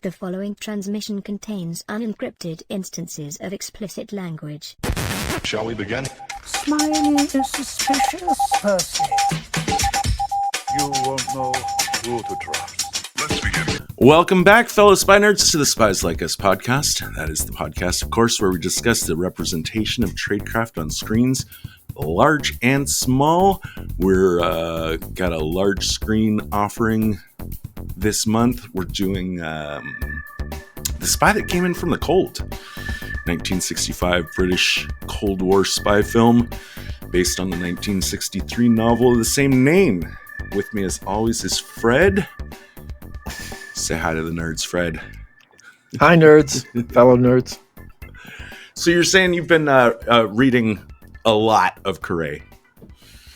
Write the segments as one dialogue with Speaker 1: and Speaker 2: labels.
Speaker 1: The following transmission contains unencrypted instances of explicit language.
Speaker 2: Shall we begin?
Speaker 3: Smiley is suspicious, Percy.
Speaker 2: You won't know who to trust. Let's begin.
Speaker 4: Welcome back, fellow spy nerds, to the Spies Like Us podcast. That is the podcast, of course, where we discuss the representation of tradecraft on screens, large and small. We're got a large screen offering this month. We're doing The Spy That Came In From the Cold, 1965 British Cold War spy film based on the 1963 novel of the same name. With me, as always, is Fred. Say hi to the nerds, Fred.
Speaker 5: Hi, nerds, fellow nerds.
Speaker 4: So you're saying you've been reading a lot of Carre.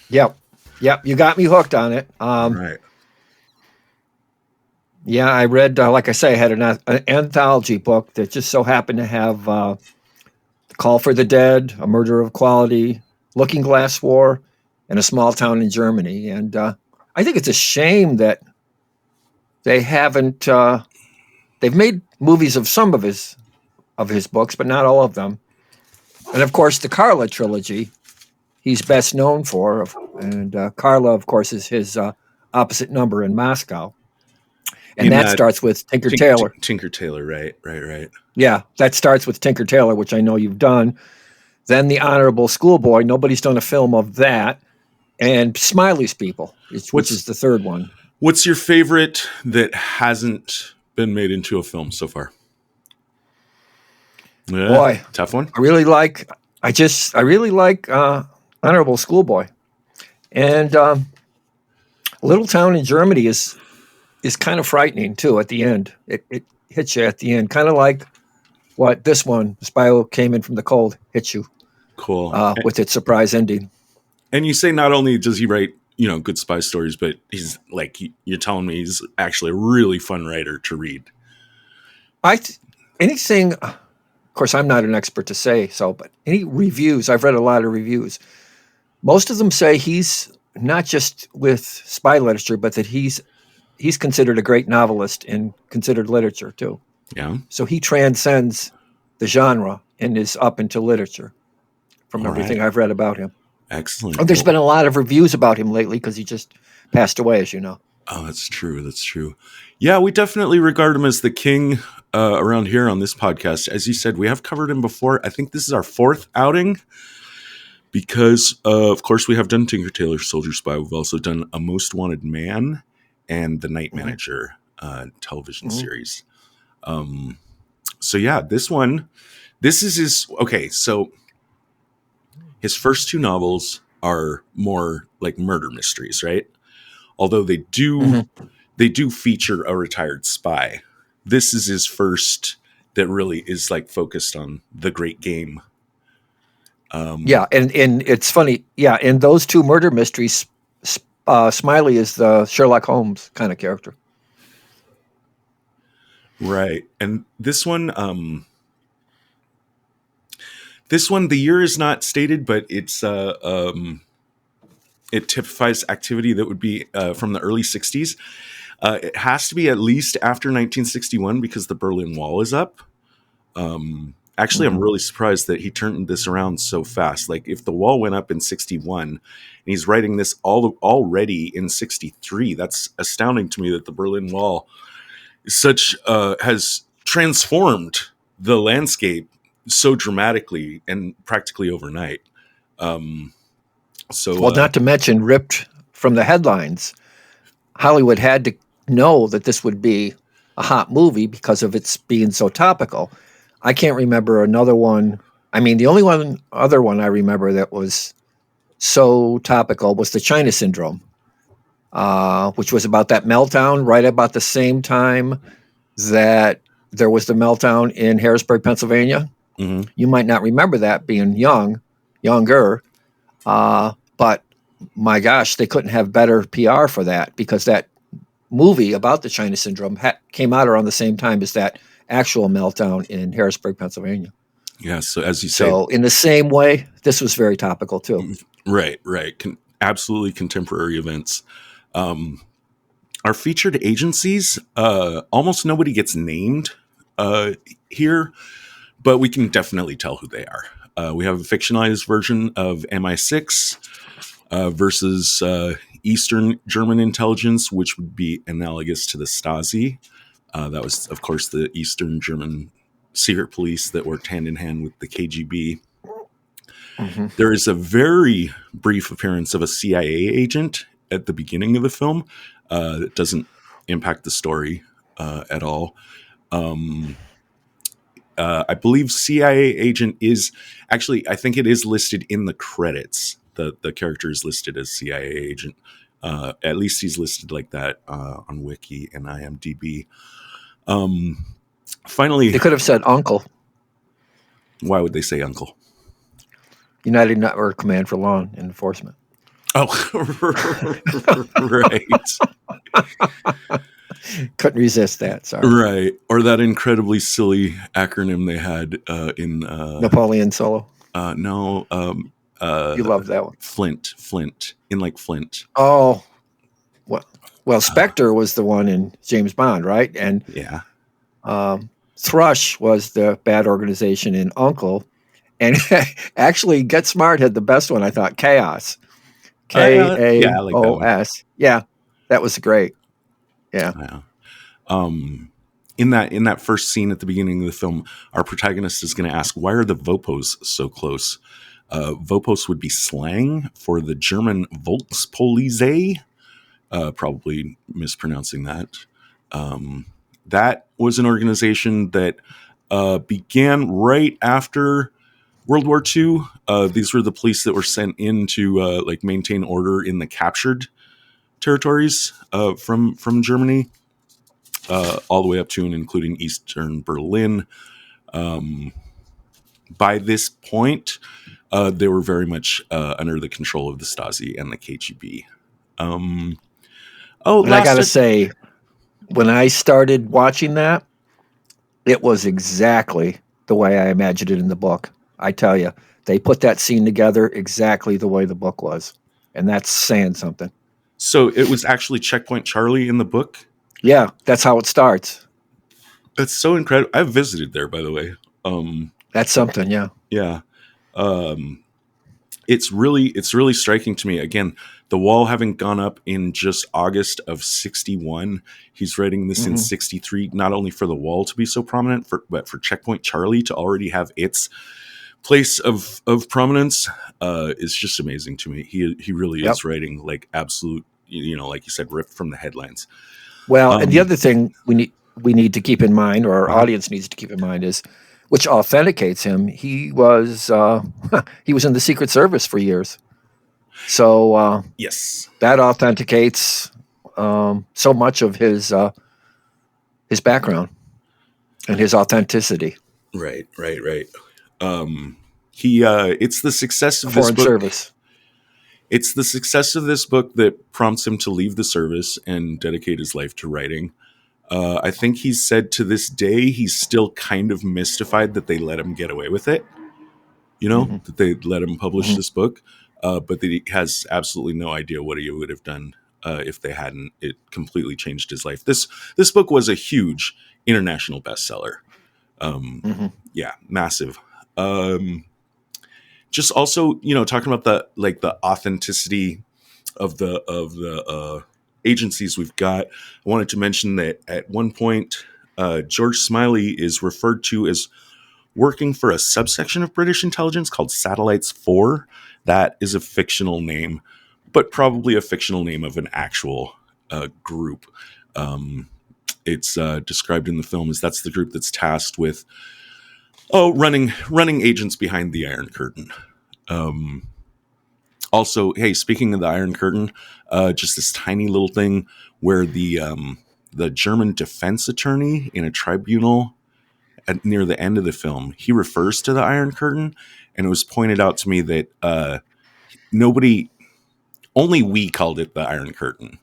Speaker 5: Yep. You got me hooked on it.
Speaker 4: Right.
Speaker 5: Yeah, I read, like I say, I had an anthology book that just so happened to have The Call for the Dead, A Murder of Quality, Looking Glass War, and A Small Town in Germany. And I think it's a shame that they haven't. They've made movies of some of his books, but not all of them. And of course, the Carla trilogy, he's best known for. And Carla, of course, is his opposite number in Moscow. And that starts with Tinker Tailor.
Speaker 4: Tinker Tailor, right.
Speaker 5: Yeah, that starts with Tinker Tailor, which I know you've done. Then The Honorable Schoolboy. Nobody's done a film of that. And Smiley's People, which is the third one.
Speaker 4: What's your favorite that hasn't been made into a film so far? Yeah,
Speaker 5: boy,
Speaker 4: tough one.
Speaker 5: I really like Honorable Schoolboy. And Little Town in Germany is kind of frightening too at the end. It hits you at the end, kind of like what this one, The Spy Who Came In From the Cold, hits you.
Speaker 4: Cool.
Speaker 5: With its surprise ending. And
Speaker 4: you say not only does he write, good spy stories, but he's like, you're telling me he's actually a really fun writer to read.
Speaker 5: Anything, of course, I'm not an expert to say so, but any reviews, I've read a lot of reviews. Most of them say he's not just with spy literature, but that he's considered a great novelist in considered literature too.
Speaker 4: Yeah.
Speaker 5: So he transcends the genre and is up into literature from everything I've read about him.
Speaker 4: Excellent.
Speaker 5: There's been a lot of reviews about him lately because he just passed away, as you know.
Speaker 4: Oh, that's true. Yeah, we definitely regard him as the king around here on this podcast. As you said, we have covered him before. I think this is our fourth outing because, of course, we have done Tinker Tailor Soldier Spy. We've also done A Most Wanted Man and The Night Manager television series. So yeah, this is his, okay, so his first two novels are more like murder mysteries, right? Although they do feature a retired spy. This is his first that really is like focused on the great game.
Speaker 5: And it's funny. Yeah, in those two murder mysteries, Smiley is the Sherlock Holmes kind of character.
Speaker 4: Right. And this one, the year is not stated, but it's it typifies activity that would be from the early 60s. It has to be at least after 1961 because the Berlin Wall is up. Actually, I'm really surprised that he turned this around so fast. Like, if the wall went up in 61 and he's writing this already in 63, that's astounding to me that the Berlin Wall has transformed the landscape so dramatically and practically overnight.
Speaker 5: Not to mention ripped from the headlines. Hollywood had to know that this would be a hot movie because of its being so topical. I can't remember another one. I mean, the only other one I remember that was so topical was the China Syndrome, which was about that meltdown right about the same time that there was the meltdown in Harrisburg, Pennsylvania.
Speaker 4: Mm-hmm.
Speaker 5: You might not remember that being younger, but my gosh, they couldn't have better PR for that because that movie about the China Syndrome came out around the same time as that actual meltdown in Harrisburg, Pennsylvania.
Speaker 4: Yeah, so as you say...
Speaker 5: So in the same way, this was very topical too.
Speaker 4: Right. Absolutely contemporary events. our featured agencies, almost nobody gets named here, but we can definitely tell who they are. We have a fictionalized version of MI6 versus Eastern German intelligence, which would be analogous to the Stasi. That was, of course, the Eastern German secret police that worked hand in hand with the KGB.
Speaker 5: Mm-hmm.
Speaker 4: There is a very brief appearance of a CIA agent at the beginning of the film. That doesn't impact the story at all. I believe CIA agent is actually, I think it is listed in the credits. The character is listed as CIA agent. At least he's listed like that on Wiki and IMDb. Finally,
Speaker 5: They could have said uncle.
Speaker 4: why would they say uncle?
Speaker 5: United Network Command for Law Enforcement.
Speaker 4: Oh, right.
Speaker 5: Couldn't resist that. Sorry.
Speaker 4: Right. Or that incredibly silly acronym they had in
Speaker 5: Napoleon Solo.
Speaker 4: no,
Speaker 5: You love that one.
Speaker 4: Flint, in like Flint.
Speaker 5: Oh, well, Spectre was the one in James Bond, right? And
Speaker 4: Yeah.
Speaker 5: Thrush was the bad organization in Uncle. And actually, Get Smart had the best one, I thought, Chaos.
Speaker 4: Yeah, I like that one.
Speaker 5: KAOS. Yeah, that was great. Yeah.
Speaker 4: Yeah. In that first scene at the beginning of the film, our protagonist is going to ask, why are the Vopos so close? Vopos would be slang for the German Volkspolizei, probably mispronouncing that. That was an organization that began right after World War II. These were the police that were sent in to like maintain order in the captured territories from Germany, all the way up to and including Eastern Berlin. By this point, they were very much under the control of the Stasi and the KGB.
Speaker 5: And I got to say, when I started watching that, it was exactly the way I imagined it in the book. I tell you, they put that scene together exactly the way the book was. And that's saying something.
Speaker 4: So it was actually Checkpoint Charlie in the book?
Speaker 5: Yeah, that's how it starts.
Speaker 4: That's so incredible. I've visited there, by the way.
Speaker 5: That's something, yeah.
Speaker 4: Yeah. It's really striking to me. Again, the wall having gone up in just August of 61. He's writing this in 63, not only for the wall to be so prominent, but for Checkpoint Charlie to already have its place of prominence is just amazing to me. He really is writing like absolute, like you said, ripped from the headlines.
Speaker 5: Well, and the other thing we need to keep in mind, or our audience needs to keep in mind, is which authenticates him. He was in the Secret Service for years, so
Speaker 4: yes,
Speaker 5: that authenticates so much of his background and his authenticity.
Speaker 4: Right. It's the success of this
Speaker 5: Foreign
Speaker 4: book.
Speaker 5: service.
Speaker 4: It's the success of this book that prompts him to leave the service and dedicate his life to writing. I think he's said to this day he's still kind of mystified that they let him get away with it. That they let him publish this book, but that he has absolutely no idea what he would have done if they hadn't. It completely changed his life. This book was a huge international bestseller. Yeah, massive. Just also, talking about the authenticity of the agencies we've got. I wanted to mention that at one point, George Smiley is referred to as working for a subsection of British intelligence called Satellites 4. That is a fictional name, but probably a fictional name of an actual group. It's described in the film as that's the group that's tasked with running agents behind the Iron Curtain. Also, hey, speaking of the Iron Curtain, just this tiny little thing where the German defense attorney in a tribunal near the end of the film, he refers to the Iron Curtain, and it was pointed out to me that only we called it the Iron Curtain.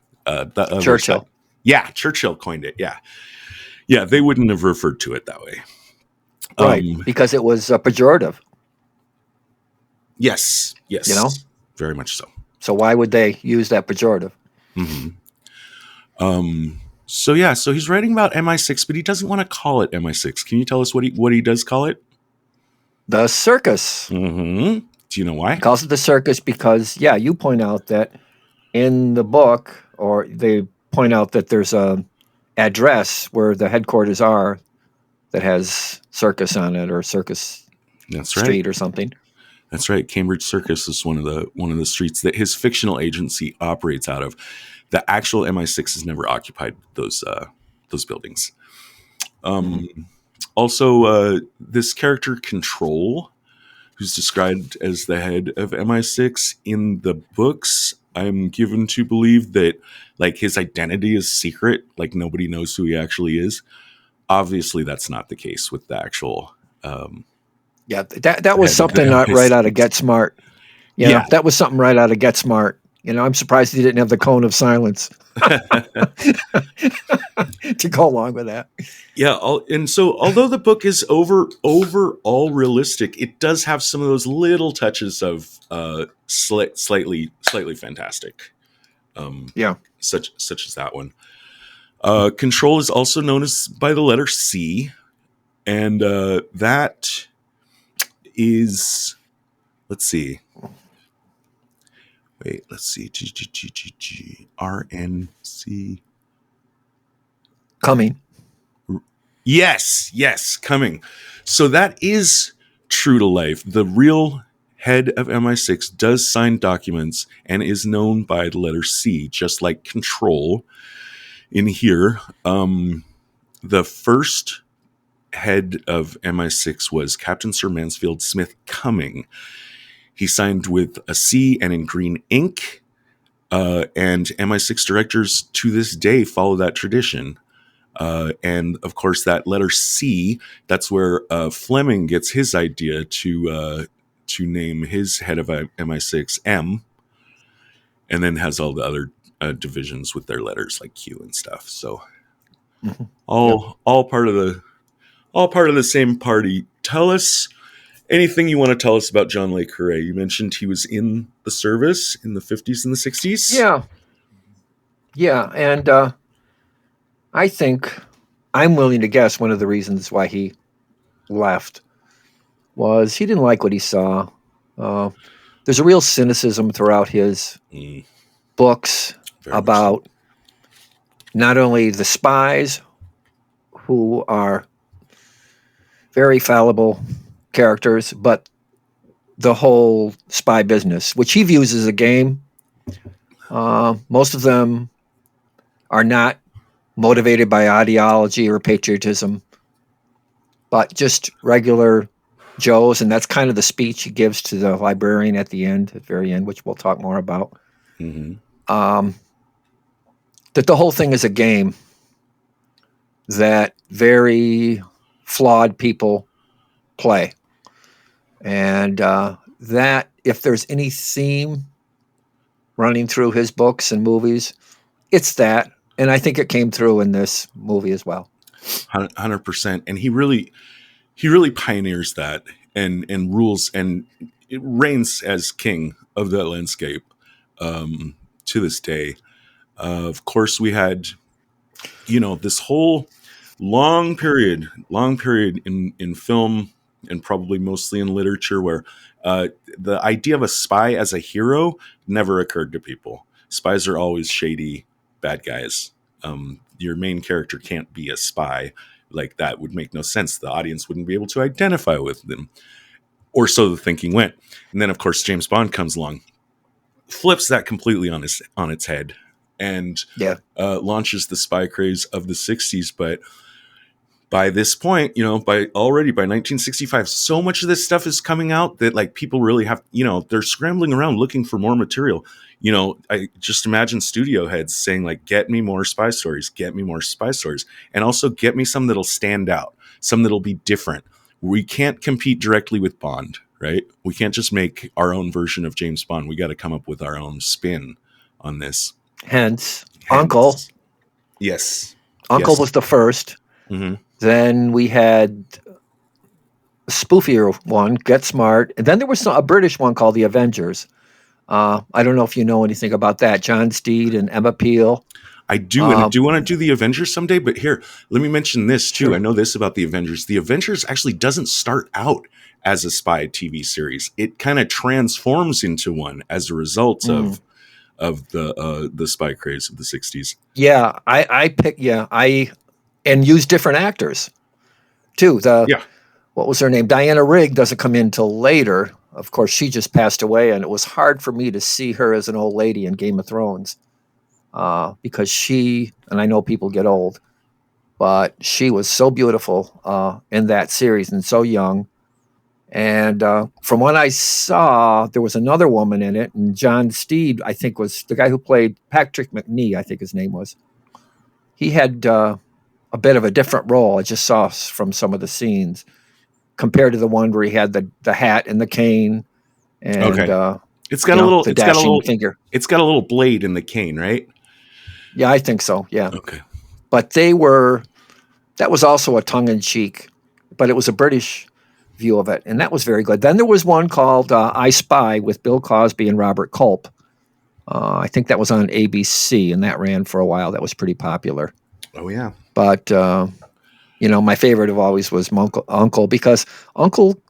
Speaker 5: Churchill.
Speaker 4: Yeah, Churchill coined it. Yeah, they wouldn't have referred to it that way.
Speaker 5: Right, because it was pejorative.
Speaker 4: Yes. Very much so.
Speaker 5: So why would they use that pejorative?
Speaker 4: Mm-hmm. So yeah, so he's writing about MI6, but he doesn't want to call it MI6. Can you tell us what he does call it?
Speaker 5: The circus.
Speaker 4: Mm-hmm. Do you know why?
Speaker 5: He calls it the circus because, yeah, you point out that in the book, or they point out that there's a address where the headquarters are that has circus on it, or Circus
Speaker 4: That's right.
Speaker 5: Street or something.
Speaker 4: That's right. Cambridge Circus is one of the streets that his fictional agency operates out of. The actual MI6 has never occupied those buildings. Also, this character Control, who's described as the head of MI6 in the books, I'm given to believe that like his identity is secret, like nobody knows who he actually is. Obviously, that's not the case with the actual.
Speaker 5: Yeah, that was something right out of Get Smart. Yeah, that was something right out of Get Smart. I'm surprised he didn't have the cone of silence to go along with that.
Speaker 4: Yeah, and so although the book is overall realistic, it does have some of those little touches of slightly fantastic. Such as that one. Control is also known as by the letter C, and that is, let's see. Wait, let's see. RNC.
Speaker 5: Coming.
Speaker 4: Yes, coming. So that is true to life. The real head of MI6 does sign documents and is known by the letter C, just like Control in here. The first head of MI6 was Captain Sir Mansfield Smith Cumming. He signed with a C and in green ink, and MI6 directors to this day follow that tradition. And of course, that letter C, that's where Fleming gets his idea to name his head of MI6 M, and then has all the other divisions with their letters like Q and stuff. So all part of the same party. Tell us anything you want to tell us about John Le Carre. You mentioned he was in the service in the 50s and the 60s.
Speaker 5: Yeah, and I think I'm willing to guess one of the reasons why he left was he didn't like what he saw. There's a real cynicism throughout his books about not only the spies, who are very fallible characters, but the whole spy business, which he views as a game. Most of them are not motivated by ideology or patriotism, but just regular Joes. And that's kind of the speech he gives to the librarian at the very end, which we'll talk more about. That the whole thing is a game that very flawed people play. And that if there's any theme running through his books and movies, it's that. And I think it came through in this movie as well.
Speaker 4: 100%. And he really pioneers that and rules, and it reigns as king of that landscape to this day. Of course, we had, this whole long period in film and probably mostly in literature where the idea of a spy as a hero never occurred to people. Spies are always shady bad guys. Your main character can't be a spy. Like, that would make no sense. The audience wouldn't be able to identify with them. Or so the thinking went. And then, of course, James Bond comes along, flips that completely on its head, and launches the spy craze of the 60s. But by this point, by 1965, so much of this stuff is coming out that like people really have, they're scrambling around looking for more material. I just imagine studio heads saying like, get me more spy stories, and also get me some that'll stand out, some that'll be different. We can't compete directly with Bond, right? We can't just make our own version of James Bond. We got to come up with our own spin on this.
Speaker 5: Hence. Uncle.
Speaker 4: Yes.
Speaker 5: Uncle was the first.
Speaker 4: Mm-hmm.
Speaker 5: Then we had a spoofier one, Get Smart. And then there was a British one called The Avengers. I don't know if you know anything about that. John Steed and Emma Peel.
Speaker 4: I do, and I do want to do the Avengers someday. But here, let me mention this too.
Speaker 5: Sure.
Speaker 4: I know this about the Avengers. The Avengers actually doesn't start out as a spy TV series. It kind of transforms into one as a result of the spy craze of the '60s.
Speaker 5: Yeah, I and use different actors too.
Speaker 4: Yeah,
Speaker 5: What was her name? Diana Rigg doesn't come in till later. Of course, she just passed away, and it was hard for me to see her as an old lady in Game of Thrones because and I know people get old, but she was so beautiful in that series and so young. And from what I saw, there was another woman in it, and John Steed, I think, was the guy who played Patrick McNee, I think his name was. He had a bit of a different role. I just saw from some of the scenes compared to the one where he had the hat and the cane and
Speaker 4: okay. It's got a little.
Speaker 5: the
Speaker 4: It's got a
Speaker 5: dashing
Speaker 4: little.
Speaker 5: figure.
Speaker 4: It's got a little blade in the cane, right?
Speaker 5: Yeah, I think so. Yeah,
Speaker 4: Okay.
Speaker 5: but that was also a tongue in cheek, but it was a British view of it, and that was very good. Then there was one called I Spy with Bill Cosby and Robert Culp. I think that was on ABC, and that ran for a while. That was pretty popular.
Speaker 4: Oh yeah.
Speaker 5: But my favorite of always was Uncle because Uncle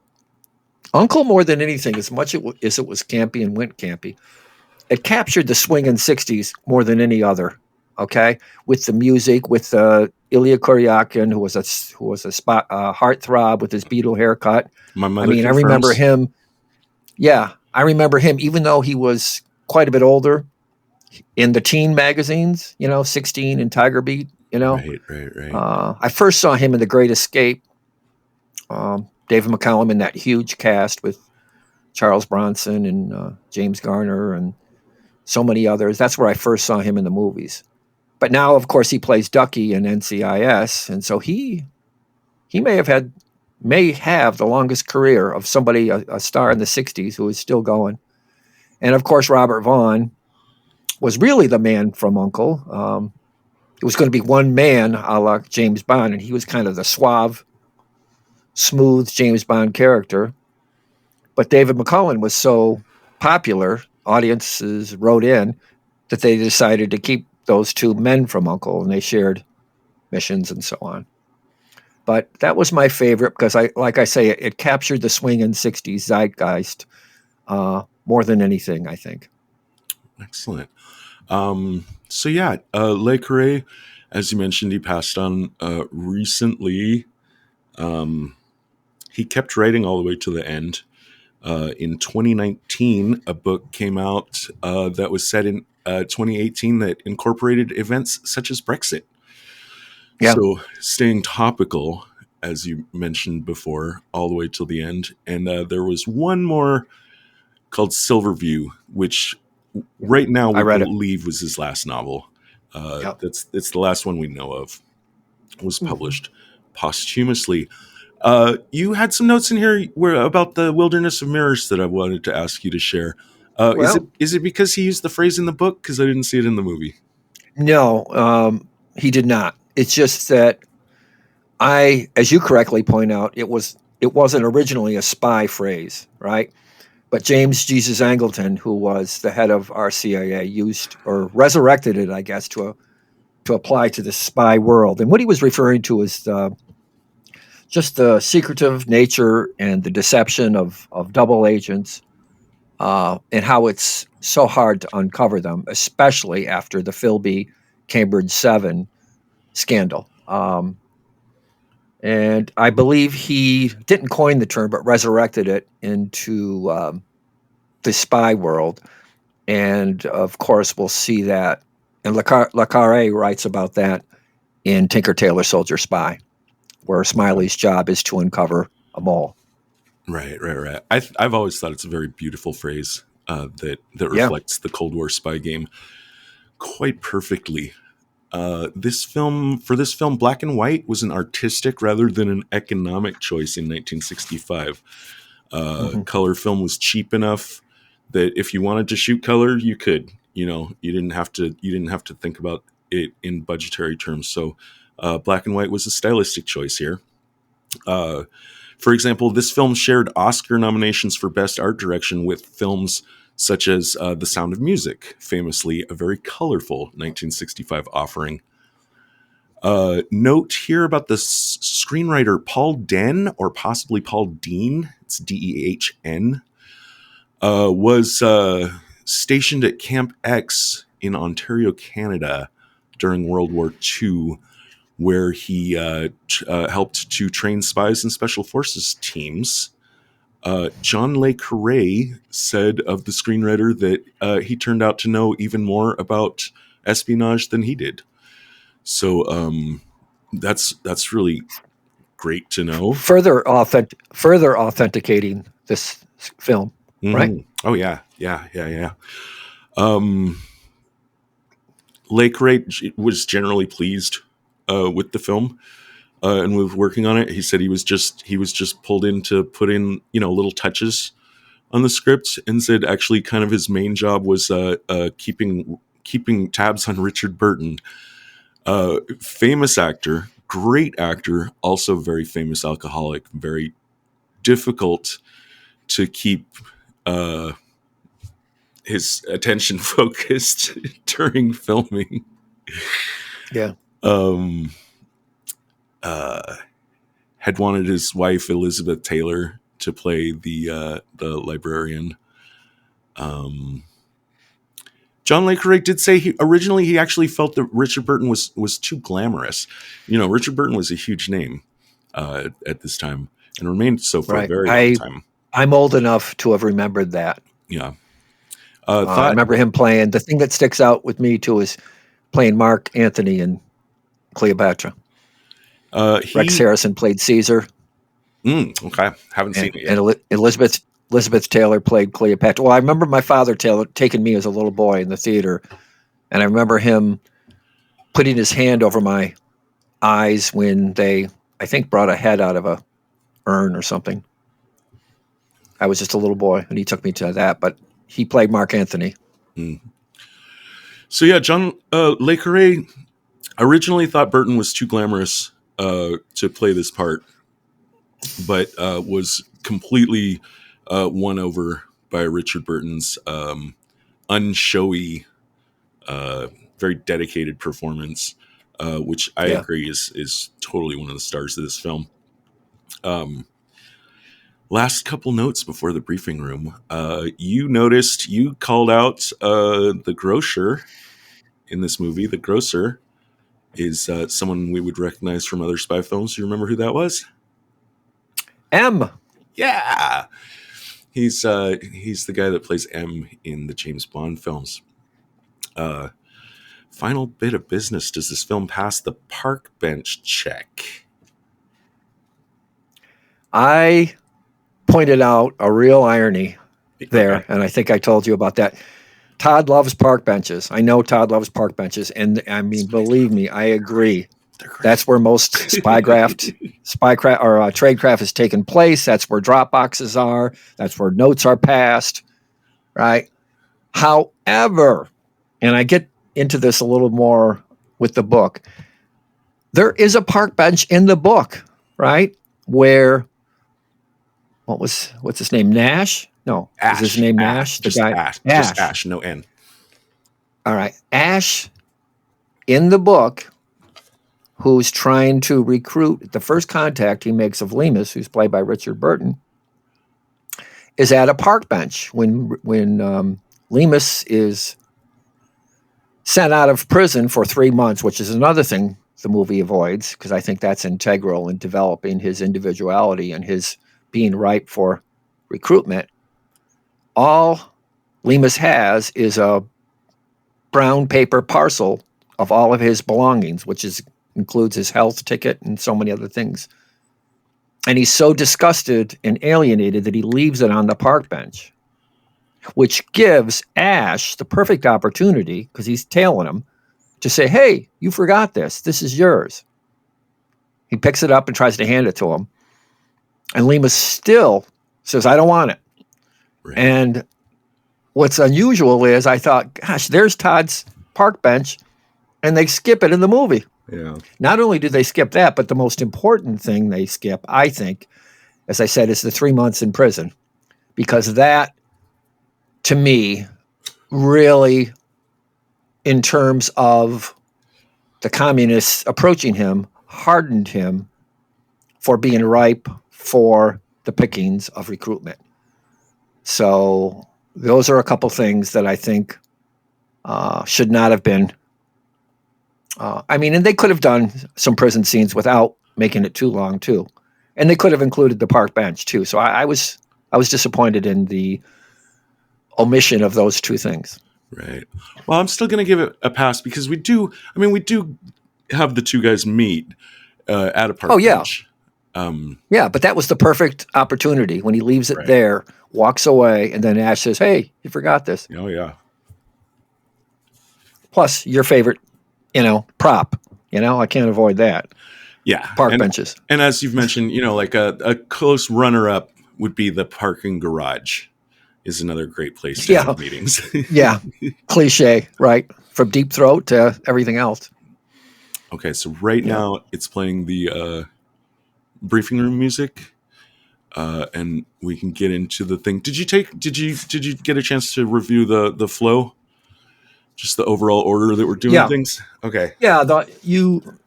Speaker 5: more than anything, as much as it was campy and went campy, it captured the swinging '60s more than any other. Okay, with the music, with Ilya Kuryakin, who was a spot heartthrob with his Beatle haircut.
Speaker 4: My mother.
Speaker 5: I mean,
Speaker 4: confirms.
Speaker 5: I remember him. Yeah, I remember him, even though he was quite a bit older, in the teen magazines. 16 and Tiger Beat.
Speaker 4: Right.
Speaker 5: I first saw him in The Great Escape. David McCallum in that huge cast with Charles Bronson and James Garner and so many others. That's where I first saw him in the movies. But now, of course, he plays Ducky in NCIS, and so he may have the longest career of somebody, a star in the '60s who is still going. And of course, Robert Vaughn was really the man from Uncle. It was going to be one man, a la James Bond, and he was kind of the suave, smooth James Bond character. But David McCullough was so popular, audiences wrote in that they decided to keep those two men from Uncle, and they shared missions and so on. But that was my favorite because, like I say, it captured the swinging '60s zeitgeist more than anything, I think.
Speaker 4: Excellent. So yeah, Le Carre, as you mentioned, he passed on recently. He kept writing all the way to the end. In 2019, a book came out that was set in 2018 that incorporated events such as Brexit.
Speaker 5: Yeah.
Speaker 4: So staying topical, as you mentioned before, all the way till the end. And there was one more called Silverview, which right now we believe was his last novel. It's the last one we know of. It was published posthumously. You had some notes in here about the Wilderness of Mirrors that I wanted to ask you to share. Is it because he used the phrase in the book? Because I didn't see it in the movie.
Speaker 5: No, he did not. It's just that as you correctly point out, it wasn't originally a spy phrase, right? But James Jesus Angleton, who was the head of RCIA, used or resurrected it, I guess, to apply to the spy world. And what he was referring to is just the secretive nature and the deception of double agents, and how it's so hard to uncover them, especially after the Philby Cambridge 7 scandal. And I believe he didn't coin the term, but resurrected it into the spy world. And of course, we'll see that. And Le Carre writes about that in Tinker Tailor Soldier Spy, where Smiley's job is to uncover a mole.
Speaker 4: Right. I've always thought it's a very beautiful phrase that reflects the Cold War spy game quite perfectly. This film, black and white was an artistic rather than an economic choice in 1965. Color film was cheap enough that if you wanted to shoot color, you could. You didn't have to think about it in budgetary terms. So, black and white was a stylistic choice here. For example, this film shared Oscar nominations for Best Art Direction with films such as The Sound of Music, famously a very colorful 1965 offering. Note here about the screenwriter Paul Den, or possibly Paul Dean, it's Dehn, was stationed at Camp X in Ontario, Canada during World War II, where he helped to train spies and special forces teams. John Le Carre said of the screenwriter that he turned out to know even more about espionage than he did. So that's really great to know.
Speaker 5: Further authenticating this film, right?
Speaker 4: Oh yeah. Le Carre was generally pleased with the film and with working on it. He said he was just pulled in to put in little touches on the script, and said actually kind of his main job was keeping tabs on Richard Burton, famous actor, great actor, also very famous alcoholic, very difficult to keep his attention focused during filming.
Speaker 5: Yeah.
Speaker 4: Had wanted his wife Elizabeth Taylor to play the librarian. John Le Carre did say he actually felt that Richard Burton was too glamorous. Richard Burton was a huge name at this time and remained so for a very long time.
Speaker 5: I'm old enough to have remembered that.
Speaker 4: Yeah.
Speaker 5: I remember him playing. The thing that sticks out with me too is playing Mark Antony in Cleopatra. Rex Harrison played Caesar.
Speaker 4: Okay, haven't seen it yet.
Speaker 5: And Elizabeth Taylor played Cleopatra. Well, I remember my father taking me as a little boy in the theater, and I remember him putting his hand over my eyes when they, I think, brought a head out of a urn or something. I was just a little boy, and he took me to that, but he played Mark Antony.
Speaker 4: So yeah, John Le Carre originally thought Burton was too glamorous to play this part, but was completely won over by Richard Burton's unshowy, very dedicated performance, which I agree is totally one of the stars of this film. Last couple notes before the briefing room. You called out the grocer in this movie. The grocer is someone we would recognize from other spy films. You remember who that was?
Speaker 5: M.
Speaker 4: Yeah. He's the guy that plays M in the James Bond films. Final bit of business. Does this film pass the park bench check?
Speaker 5: I pointed out a real irony there, and I think I told you about that. Todd loves park benches. I know Todd loves park benches, and I mean, believe me, I agree. That's where most Tradecraft has taken place. That's where drop boxes are. That's where notes are passed, right? However, and I get into this a little more with the book, there is a park bench in the book, right? Where, what's his name? Nash? No.
Speaker 4: Ash.
Speaker 5: Is his name Nash?
Speaker 4: The guy? Ash. Just Ash, no N.
Speaker 5: All right. Ash, in the book, who's trying to recruit, the first contact he makes of Lemus, who's played by Richard Burton, is at a park bench when Lemus is sent out of prison for 3 months, which is another thing the movie avoids, because I think that's integral in developing his individuality and his being ripe for recruitment. All Lemus has is a brown paper parcel of all of his belongings, which includes his health ticket and so many other things. And he's so disgusted and alienated that he leaves it on the park bench, which gives Ash the perfect opportunity, because he's tailing him, to say, hey, you forgot this. This is yours. He picks it up and tries to hand it to him. And Lemus still says, I don't want it. Right. And what's unusual is I thought, gosh, there's Todd's park bench, and they skip it in the movie.
Speaker 4: Yeah.
Speaker 5: Not only do they skip that, but the most important thing they skip, I think, as I said, is the 3 months in prison, because that to me, really, in terms of the communists approaching him, hardened him for being ripe for the pickings of recruitment. So those are a couple things that I think should not have been. And they could have done some prison scenes without making it too long too, and they could have included the park bench too. So I was disappointed in the omission of those two things.
Speaker 4: Right. Well, I'm still going to give it a pass because we do have the two guys meet at a park bench.
Speaker 5: Yeah, but that was the perfect opportunity when he leaves it
Speaker 4: Right.
Speaker 5: there, walks away, and then Ash says, "Hey, you forgot this."
Speaker 4: Oh yeah.
Speaker 5: Plus, your favorite, prop. I can't avoid that.
Speaker 4: Yeah.
Speaker 5: Park benches.
Speaker 4: And as you've mentioned, like a close runner-up would be the parking garage. Is another great place to have meetings.
Speaker 5: Yeah, cliche, right? From Deep Throat to everything else.
Speaker 4: Okay, so right now it's playing the briefing room music, and we can get into the thing. Did you get a chance to review the flow? Just the overall order that we're doing things? Okay.
Speaker 5: Yeah, you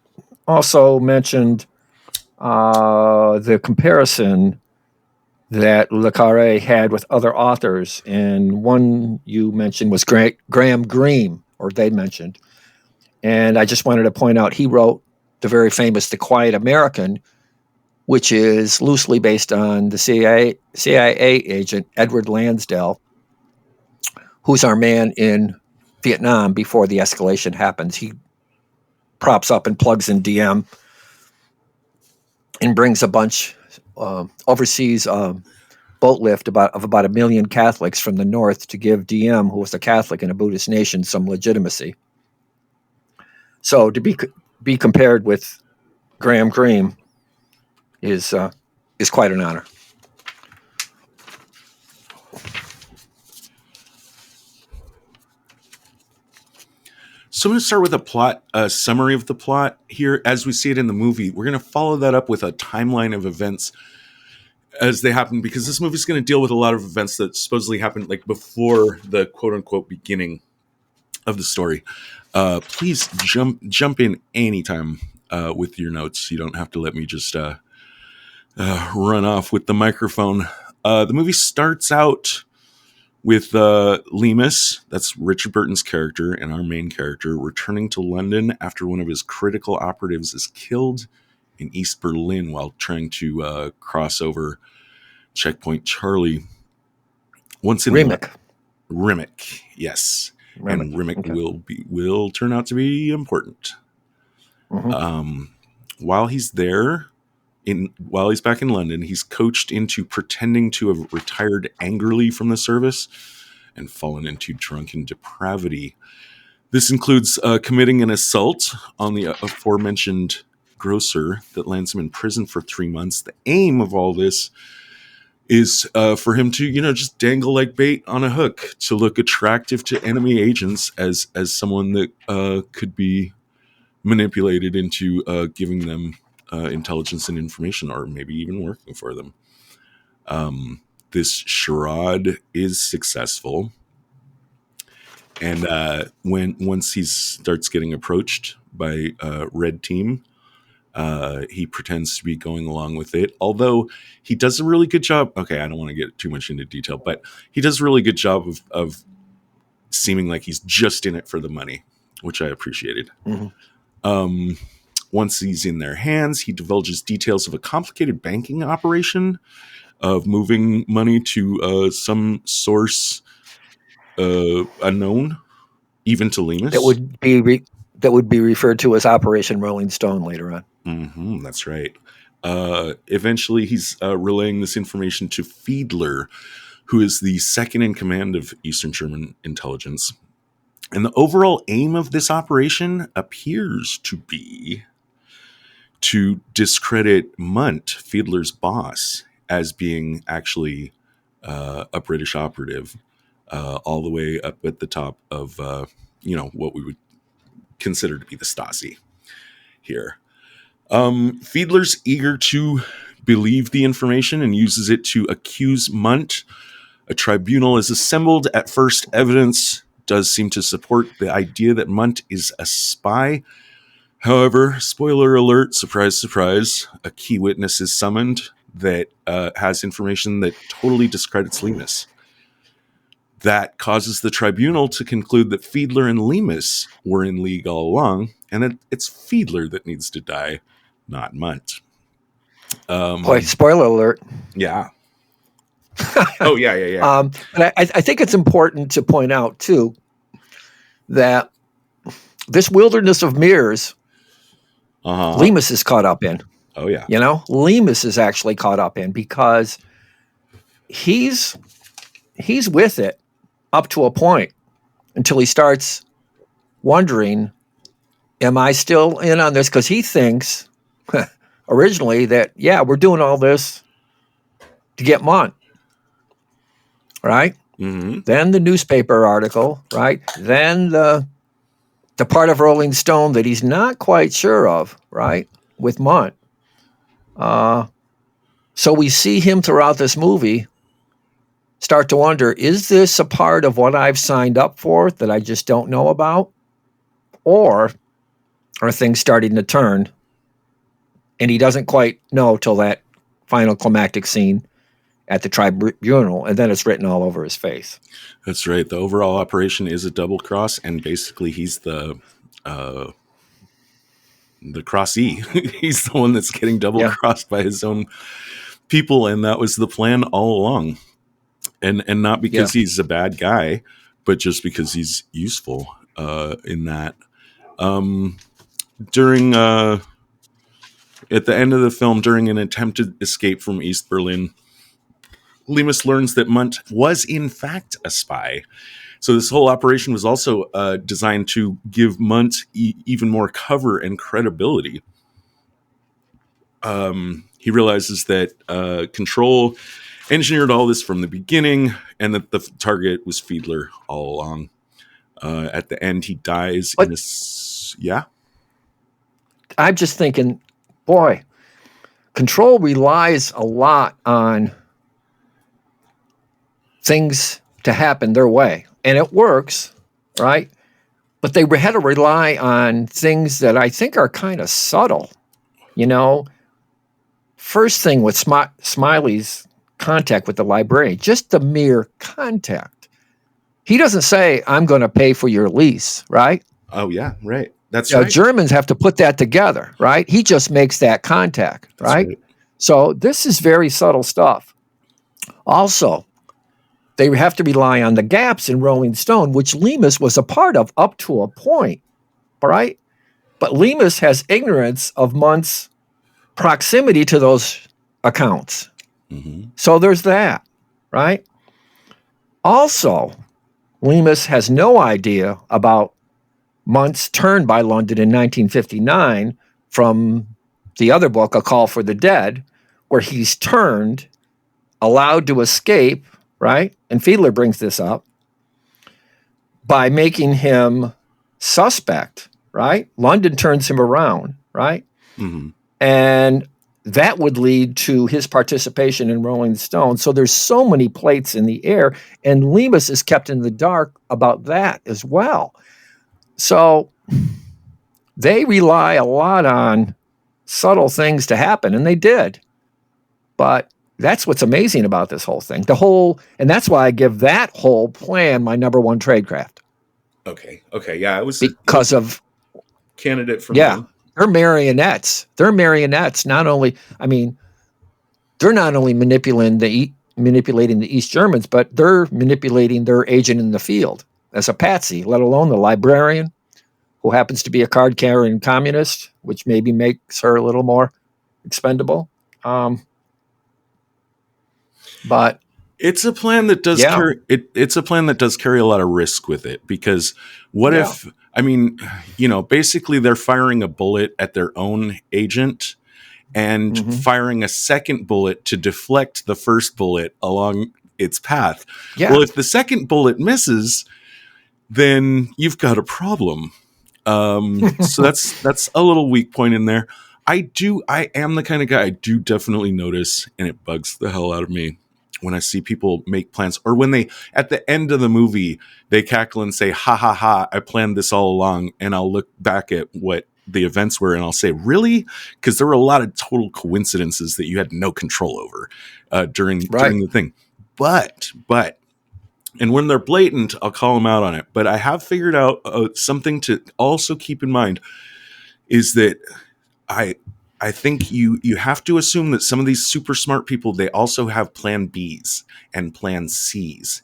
Speaker 5: also mentioned the comparison that Le Carre had with other authors, and one you mentioned was Graham Greene, or they mentioned. And I just wanted to point out he wrote the very famous The Quiet American, which is loosely based on the CIA agent Edward Lansdale, who's our man in Vietnam before the escalation happens. He props up and plugs in DM and brings a bunch overseas boat lift of about 1 million Catholics from the north to give DM, who was a Catholic in a Buddhist nation, some legitimacy. So to be compared with Graham Greene is quite an honor.
Speaker 4: So I'm going to start with a summary of the plot here as we see it in the movie. We're going to follow that up with a timeline of events as they happen, because this movie is going to deal with a lot of events that supposedly happened like before the quote unquote beginning of the story. Please jump in anytime with your notes. You don't have to let me just run off with the microphone. The movie starts out with Lemus, that's Richard Burton's character and our main character, returning to London after one of his critical operatives is killed in East Berlin while trying to cross over Checkpoint Charlie. Once in Rimmick, yes. And Rimmick will turn out to be important. Mm-hmm. While he's back in London, he's coached into pretending to have retired angrily from the service and fallen into drunken depravity. This includes committing an assault on the aforementioned grocer that lands him in prison for 3 months. The aim of all this is for him to, just dangle like bait on a hook to look attractive to enemy agents as someone that could be manipulated into giving them intelligence and information, or maybe even working for them. This charade is successful, and once he starts getting approached by Red Team, he pretends to be going along with it. Although he does a really good job. Okay, I don't want to get too much into detail, but he does a really good job of seeming like he's just in it for the money, which I appreciated. Mm-hmm. Once he's in their hands, he divulges details of a complicated banking operation of moving money to some source unknown, even to Lemus.
Speaker 5: That would be referred to as Operation Rolling Stone later on.
Speaker 4: Mm-hmm, that's right. Eventually, he's relaying this information to Fiedler, who is the second in command of Eastern German intelligence. And the overall aim of this operation appears to be to discredit Munt, Fiedler's boss, as being actually a British operative, all the way up at the top of, what we would consider to be the Stasi here. Fiedler's eager to believe the information and uses it to accuse Munt A tribunal is assembled. At first, evidence does seem to support the idea that Munt is a spy. However, spoiler alert, surprise, surprise, a key witness is summoned that has information that totally discredits Lemus. That causes the tribunal to conclude that Fiedler and Lemus were in league all along, and that it's Fiedler that needs to die, not Munt.
Speaker 5: Boy, spoiler alert.
Speaker 4: Yeah. Oh, yeah.
Speaker 5: But I think it's important to point out, too, that this wilderness of mirrors, Lemus is caught up in.
Speaker 4: Oh, yeah.
Speaker 5: You know, Lemus is actually caught up in because he's with it up to a point until he starts wondering, am I still in on this? Because he thinks originally that, yeah, we're doing all this to get Munt, right?
Speaker 4: Mm-hmm.
Speaker 5: Then the newspaper article, right? Then the part of Rolling Stone that he's not quite sure of, right? With Munt. So we see him throughout this movie start to wonder, is this a part of what I've signed up for that I just don't know about? Or are things starting to turn? And he doesn't quite know till that final climactic scene at the tribunal, and then it's written all over his face.
Speaker 4: That's right. The overall operation is a double cross, and basically he's the crossee. He's the one that's getting double crossed by his own people, and that was the plan all along. And not because he's a bad guy, but just because he's useful in that. During at the end of the film, during an attempted escape from East Berlin, Lemus learns that Munt was in fact a spy. So this whole operation was also designed to give Munt even more cover and credibility. He realizes that Control engineered all this from the beginning, and that the target was Fiedler all along. At the end, he dies in a... Yeah?
Speaker 5: I'm just thinking, boy, Control relies a lot on things to happen their way. And it works, right? But they had to rely on things that I think are kind of subtle. You know, first thing with Smiley's contact with the librarian, just the mere contact. He doesn't say, I'm going to pay for your lease, right?
Speaker 4: Oh, yeah, right. That's right.
Speaker 5: Germans have to put that together, right? He just makes that contact, right? So this is very subtle stuff. Also, they have to rely on the gaps in Rolling Stone, which Lemus was a part of up to a point, all right? But Lemus has ignorance of Munt's proximity to those accounts.
Speaker 4: Mm-hmm.
Speaker 5: So there's that, right? Also, Lemus has no idea about Munt's turn by London in 1959 from the other book, A Call for the Dead, where he's turned, allowed to escape, right? And Fiedler brings this up by making him suspect, right? London turns him around, right?
Speaker 4: Mm-hmm.
Speaker 5: And that would lead to his participation in Rolling Stone. So there's so many plates in the air, and Lemus is kept in the dark about that as well. So they rely a lot on subtle things to happen, and they did. But that's what's amazing about this whole thing. And that's why I give that whole plan my number one tradecraft.
Speaker 4: Okay, yeah, it was
Speaker 5: because of
Speaker 4: candidate for me.
Speaker 5: They're marionettes. They're marionettes. They're not only manipulating the East Germans, but they're manipulating their agent in the field as a patsy, let alone the librarian, who happens to be a card-carrying communist, which maybe makes her a little more expendable. But
Speaker 4: it's a plan that does carry. It's a plan that does carry a lot of risk with it, because what if? I mean, basically they're firing a bullet at their own agent and firing a second bullet to deflect the first bullet along its path. Yeah. Well, if the second bullet misses, then you've got a problem. So that's a little weak point in there. I am the kind of guy I do definitely notice, and it bugs the hell out of me, when I see people make plans, or when they, at the end of the movie, they cackle and say, ha ha ha, I planned this all along. And I'll look back at what the events were and I'll say, really? Because there were a lot of total coincidences that you had no control over during the thing. But, and when they're blatant, I'll call them out on it. But I have figured out something to also keep in mind is that I think you have to assume that some of these super smart people, they also have plan Bs and plan Cs.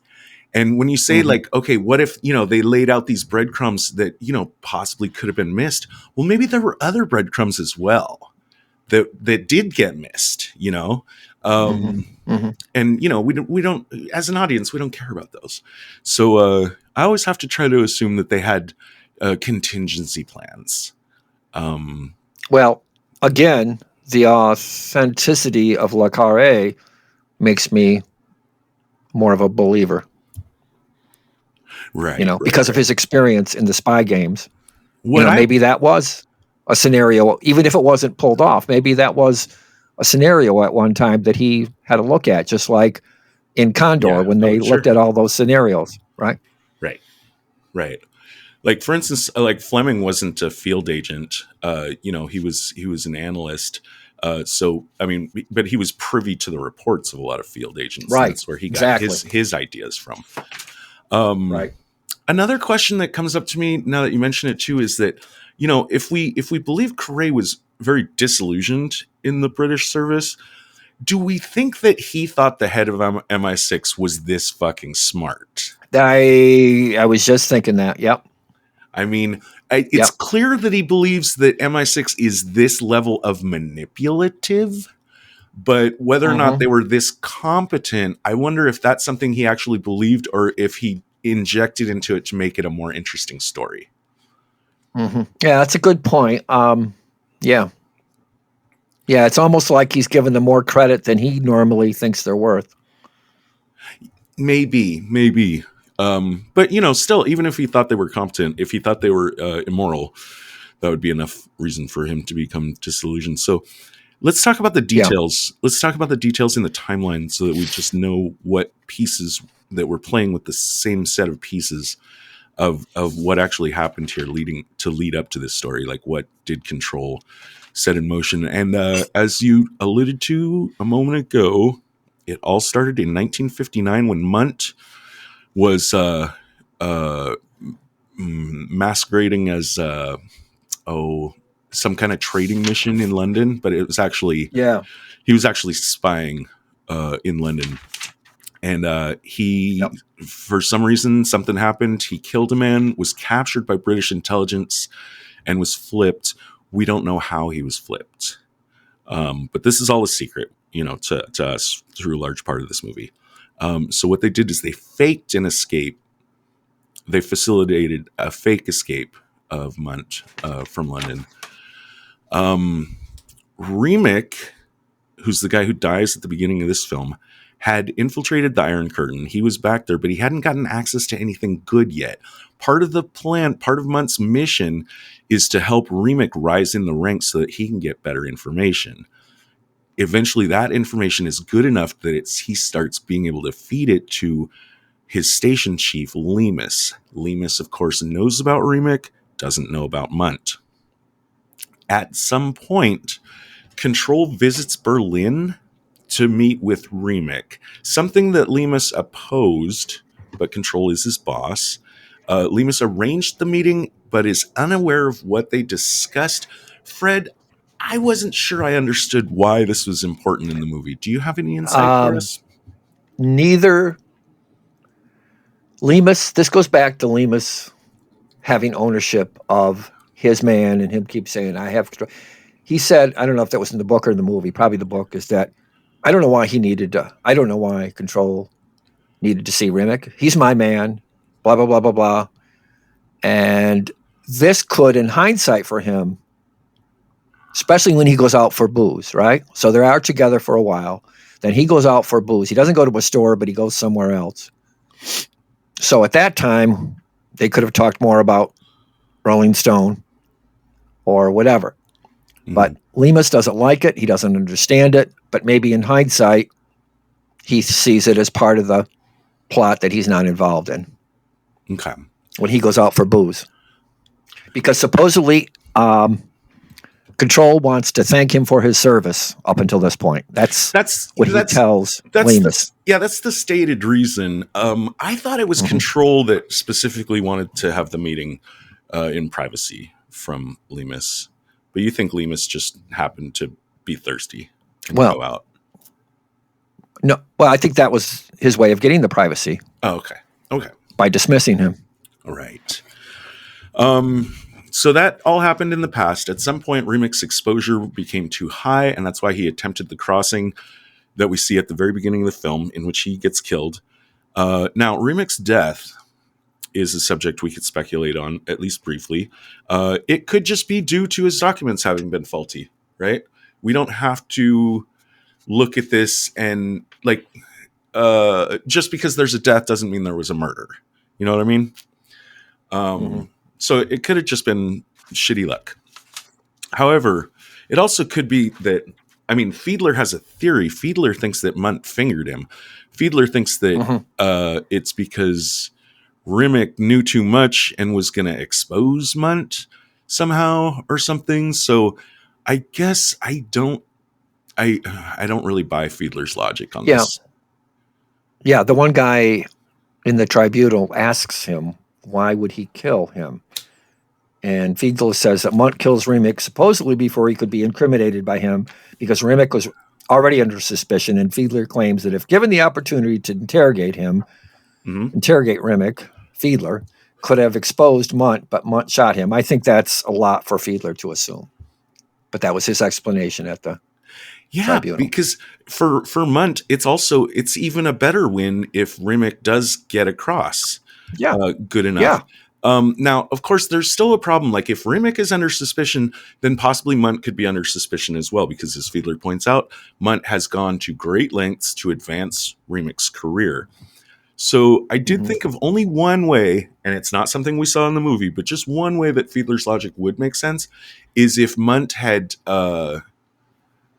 Speaker 4: And when you say like, okay, what if, they laid out these breadcrumbs that, possibly could have been missed? Well, maybe there were other breadcrumbs as well that did get missed, And, we don't, as an audience, we don't care about those. So I always have to try to assume that they had contingency plans.
Speaker 5: Well, again, the authenticity of Le Carre makes me more of a believer.
Speaker 4: Right.
Speaker 5: Because of his experience in the spy games.
Speaker 4: What
Speaker 5: maybe that was a scenario, even if it wasn't pulled off, maybe that was a scenario at one time that he had a look at, just like in Condor when they looked at all those scenarios, right?
Speaker 4: Right. Like, for instance, like Fleming wasn't a field agent. He was an analyst. So, I mean, but he was privy to the reports of a lot of field agents.
Speaker 5: Right.
Speaker 4: That's where he got his ideas from.
Speaker 5: Right.
Speaker 4: Another question that comes up to me now that you mention it too is that, if we believe Carre was very disillusioned in the British service, do we think that he thought the head of MI6 was this fucking smart?
Speaker 5: I was just thinking that. Yep.
Speaker 4: I mean, it's clear that he believes that MI6 is this level of manipulative, but whether or not they were this competent, I wonder if that's something he actually believed or if he injected into it to make it a more interesting story.
Speaker 5: Yeah, that's a good point. Yeah, it's almost like he's given them more credit than he normally thinks they're worth.
Speaker 4: Maybe. But still, even if he thought they were competent, if he thought they were immoral, that would be enough reason for him to become disillusioned. So let's talk about the details. Let's talk about the details in the timeline so that we just know what pieces that we're playing with the same set of pieces of what actually happened here lead up to this story. Like, what did Control set in motion? And as you alluded to a moment ago, it all started in 1959 when Munt was masquerading as some kind of trading mission in London, but it was actually he was actually spying in London, and he for some reason something happened. He killed a man, was captured by British intelligence, and was flipped. We don't know how he was flipped, but this is all a secret, to us through a large part of this movie. So what they did is they faked an escape. They facilitated a fake escape of Munt from London. Remick, who's the guy who dies at the beginning of this film, had infiltrated the Iron Curtain. He was back there, but he hadn't gotten access to anything good yet. Part of the plan, part of Munt's mission is to help Remick rise in the ranks so that he can get better information. Eventually, that information is good enough that he starts being able to feed it to his station chief, Lemus. Lemus, of course, knows about Remick, doesn't know about Munt. At some point, Control visits Berlin to meet with Remick, something that Lemus opposed, but Control is his boss. Lemus arranged the meeting, but is unaware of what they discussed. Fred, I wasn't sure I understood why this was important in the movie. Do you have any insight for us?
Speaker 5: Neither. Lemus, this goes back to Lemus having ownership of his man and him keep saying, I have control. He said, I don't know if that was in the book or in the movie, probably the book, is that I don't know why Control needed to see Remick. He's my man, blah, blah, blah, blah, blah. And this could, in hindsight for him, especially when he goes out for booze, right? So they are together for a while. Then he goes out for booze. He doesn't go to a store, but he goes somewhere else. So at that time, they could have talked more about Rolling Stone or whatever. Mm-hmm. But Lemus doesn't like it. He doesn't understand it. But maybe in hindsight, he sees it as part of the plot that he's not involved in
Speaker 4: Okay.
Speaker 5: when he goes out for booze. Because supposedly, Control wants to thank him for his service up until this point. That's what he tells Lemus.
Speaker 4: That's the stated reason. I thought it was Control that specifically wanted to have the meeting in privacy from Lemus. But you think Lemus just happened to be thirsty and go out?
Speaker 5: No. Well, I think that was his way of getting the privacy.
Speaker 4: Oh, okay. Okay.
Speaker 5: By dismissing him.
Speaker 4: All right. So that all happened in the past. At some point, Remic's exposure became too high, and that's why he attempted the crossing that we see at the very beginning of the film, in which he gets killed. Now, Remic's death is a subject we could speculate on, at least briefly. It could just be due to his documents having been faulty, right? We don't have to look at this and, like, just because there's a death doesn't mean there was a murder. You know what I mean? So it could have just been shitty luck. However, it also could be that, I mean, Fiedler has a theory. Fiedler thinks that Munt fingered him. Fiedler thinks that it's because Remick knew too much and was going to expose Munt somehow or something. So I guess I don't really buy Fiedler's logic on this.
Speaker 5: Yeah, the one guy in the tribunal asks him, why would he kill him? And Fiedler says that Munt kills Remick supposedly before he could be incriminated by him because Remick was already under suspicion, and Fiedler claims that if given the opportunity to interrogate him, interrogate Remick, Fiedler could have exposed Munt, but Munt shot him. I think that's a lot for Fiedler to assume. But that was his explanation at the tribunal.
Speaker 4: Because for Munt, it's even a better win if Remick does get across. Good enough. Now, of course, there's still a problem. Like, if Remick is under suspicion, then possibly Munt could be under suspicion as well, because as Fiedler points out, Munt has gone to great lengths to advance Remick's career. So I did think of only one way, and it's not something we saw in the movie, but just one way that Fiedler's logic would make sense, is if Munt had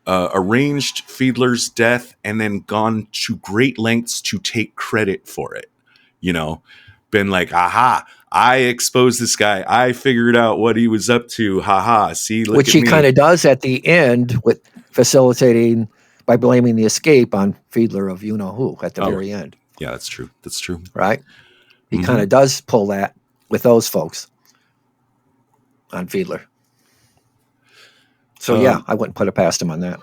Speaker 4: arranged Fiedler's death and then gone to great lengths to take credit for it. You know, been like, aha, I exposed this guy. I figured out what he was up to. Haha. See, look
Speaker 5: which
Speaker 4: at
Speaker 5: he kind of does at the end with facilitating by blaming the escape on Fiedler of you know who at the very end.
Speaker 4: Yeah, that's true. That's true.
Speaker 5: Right? He kind of does pull that with those folks on Fiedler. So I wouldn't put it past him on that.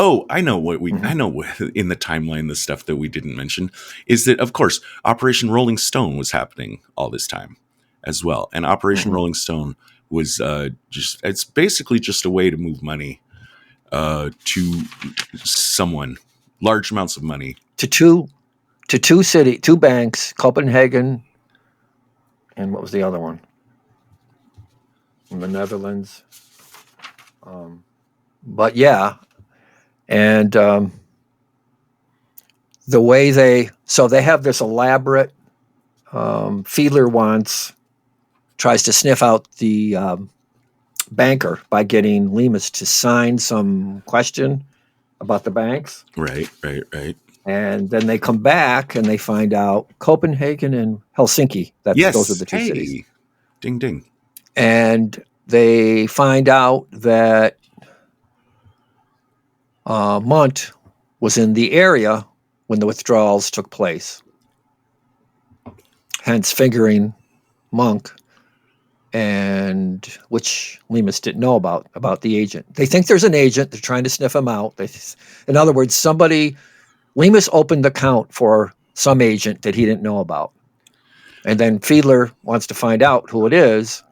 Speaker 4: Oh, I know what I know in the timeline, the stuff that we didn't mention is that, of course, Operation Rolling Stone was happening all this time as well. And Operation Rolling Stone was it's basically just a way to move money to someone, large amounts of money. To
Speaker 5: two banks, Copenhagen, and what was the other one? In the Netherlands. But yeah. And the way they have this elaborate, Fiedler tries to sniff out the banker by getting Lemus to sign some question about the banks.
Speaker 4: Right.
Speaker 5: And then they come back and they find out Copenhagen and Helsinki. Those are the two cities.
Speaker 4: Ding, ding.
Speaker 5: And they find out that Munt was in the area when the withdrawals took place, hence fingering Monk, and which Lemus didn't know about the agent. They think there's an agent. They're trying to sniff him out. In other words, Lemus opened the count for some agent that he didn't know about. And then Fiedler wants to find out who it is,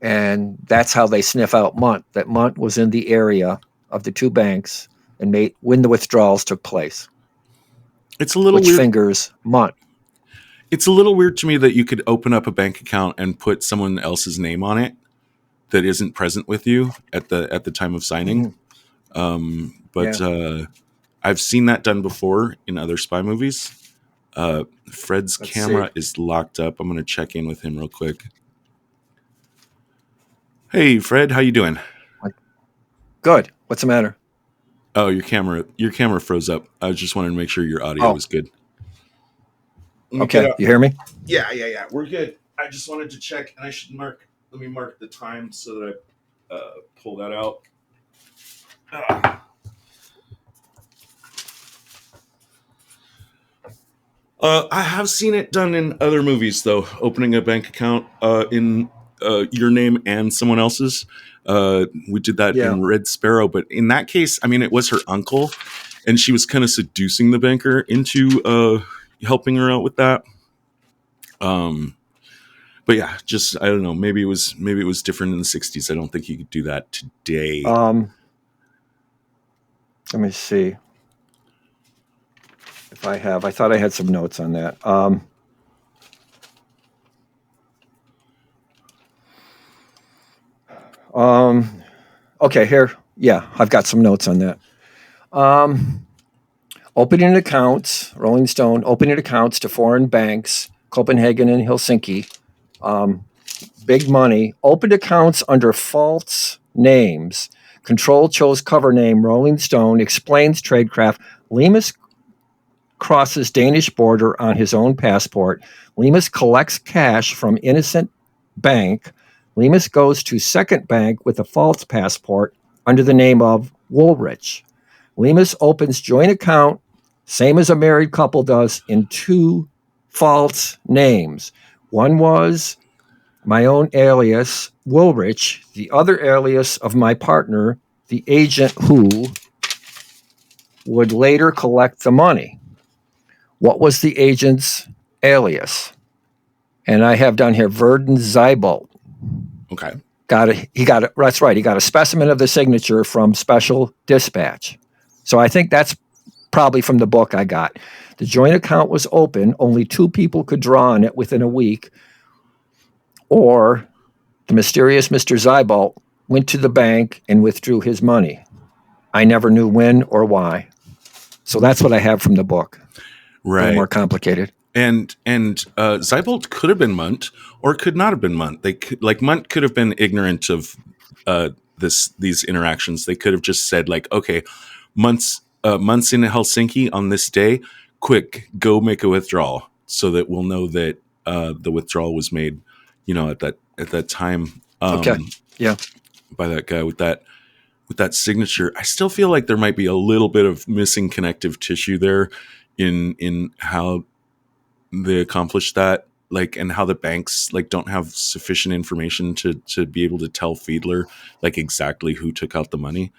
Speaker 5: and that's how they sniff out Munt, that Munt was in the area of the two banks and when the withdrawals took place.
Speaker 4: It's a little
Speaker 5: weird. Fingers Munt.
Speaker 4: It's a little weird to me that you could open up a bank account and put someone else's name on it that isn't present with you at the time of signing. I've seen that done before in other spy movies. Fred's camera is locked up. I'm going to check in with him real quick. Hey, Fred, how you doing?
Speaker 5: Good. What's the matter?
Speaker 4: Oh, your camera froze up. I just wanted to make sure your audio
Speaker 5: Oh,
Speaker 4: was good. Let me get
Speaker 5: okay.
Speaker 4: up.
Speaker 5: You hear me?
Speaker 4: Yeah. We're good. I just wanted to check, and let me mark the time so that I pull that out. I have seen it done in other movies, though. Opening a bank account in your name and someone else's. We did that
Speaker 5: Yeah.
Speaker 4: in Red Sparrow, but in that case, I mean, it was her uncle, and she was kind of seducing the banker into helping her out with that. But yeah, just I don't know. Maybe it was different in the '60s. I don't think you could do that today.
Speaker 5: Let me see if I have. I thought I had some notes on that. Okay, here. Yeah, I've got some notes on that. Opening accounts, Rolling Stone, opening accounts to foreign banks, Copenhagen and Helsinki. Big money. Opened accounts under false names. Control chose cover name Rolling Stone, explains Tradecraft. Lemus crosses Danish border on his own passport. Lemus collects cash from innocent bank. Lemus goes to second bank with a false passport under the name of Woolrich. Lemus opens joint account, same as a married couple does, in two false names. One was my own alias, Woolrich, the other alias of my partner, the agent who would later collect the money. What was the agent's alias? And I have down here Burton Zeibold.
Speaker 4: Okay.
Speaker 5: That's right. He got a specimen of the signature from Special Dispatch. So I think that's probably from the book I got. The joint account was open. Only two people could draw on it within a week. Or the mysterious Mr. Zeibold went to the bank and withdrew his money. I never knew when or why. So that's what I have from the book.
Speaker 4: Right.
Speaker 5: A little more complicated.
Speaker 4: And Zeibold could have been Munt, or could not have been Munt. Munt could have been ignorant of these interactions. They could have just said like, okay, Munt's in Helsinki on this day. Quick, go make a withdrawal, so that we'll know that the withdrawal was made, at that time.
Speaker 5: Okay. Yeah.
Speaker 4: By that guy with that signature. I still feel like there might be a little bit of missing connective tissue there in how they accomplished that, and how the banks don't have sufficient information to be able to tell Fiedler exactly who took out the money.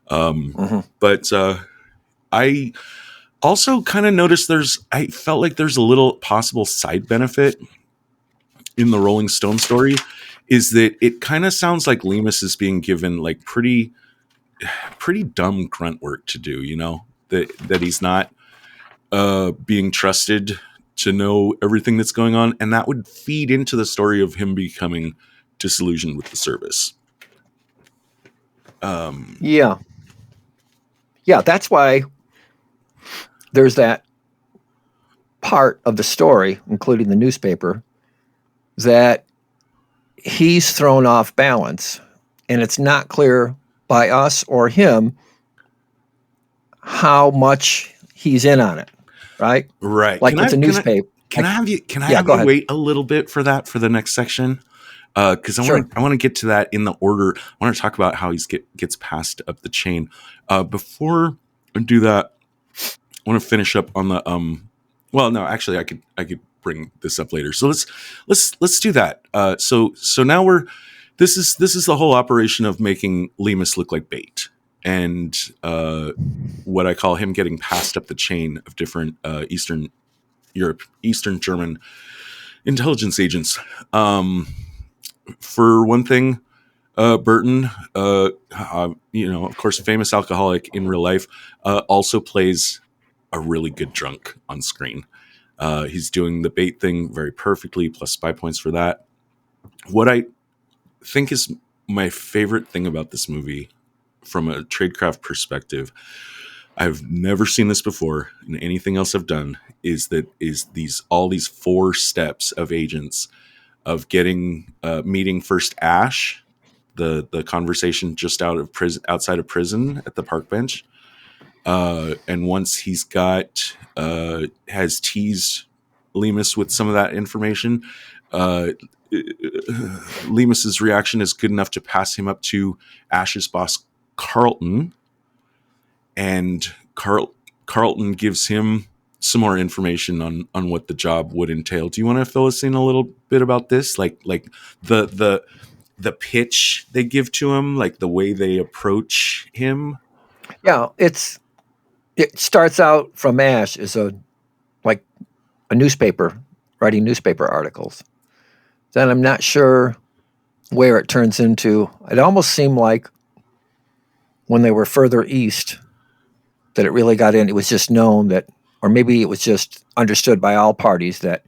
Speaker 4: But I also kind of noticed I felt like there's a little possible side benefit in the Rolling Stone story, is that it kind of sounds like Lemus is being given pretty dumb grunt work to do, that he's not being trusted to know everything that's going on, and that would feed into the story of him becoming disillusioned with the service.
Speaker 5: Yeah, that's why there's that part of the story, including the newspaper, that he's thrown off balance, and it's not clear by us or him how much he's in on it. Right. Like with the newspaper.
Speaker 4: Can I have you wait a little bit for that for the next section? Because I want to get to that in the order. I want to talk about how he gets passed up the chain. Before I do that, I want to finish up on the Well, no, actually, I could bring this up later. So let's do that. So now this is the whole operation of making Lemus look like bait, and what I call him getting passed up the chain of different Eastern German intelligence agents. For one thing, Burton, of course, famous alcoholic in real life, also plays a really good drunk on screen. He's doing the bait thing very perfectly, plus 5 points for that. What I think is my favorite thing about this movie, from a Tradecraft perspective, I've never seen this before in anything else I've done, is all these 4 steps of agents of getting meeting first Ash, the conversation just outside of prison at the park bench. And once he's has teased Lemus with some of that information, Lemus's reaction is good enough to pass him up to Ash's boss, Carlton, and Carlton gives him some more information on what the job would entail. Do you want to fill us in a little bit about this? Like the pitch they give to him, like the way they approach him?
Speaker 5: Yeah, it starts out from Ash as a newspaper, writing newspaper articles. Then I'm not sure where it turns into. It almost seemed like when they were further east that it really got in. It was just known that, or maybe it was just understood by all parties that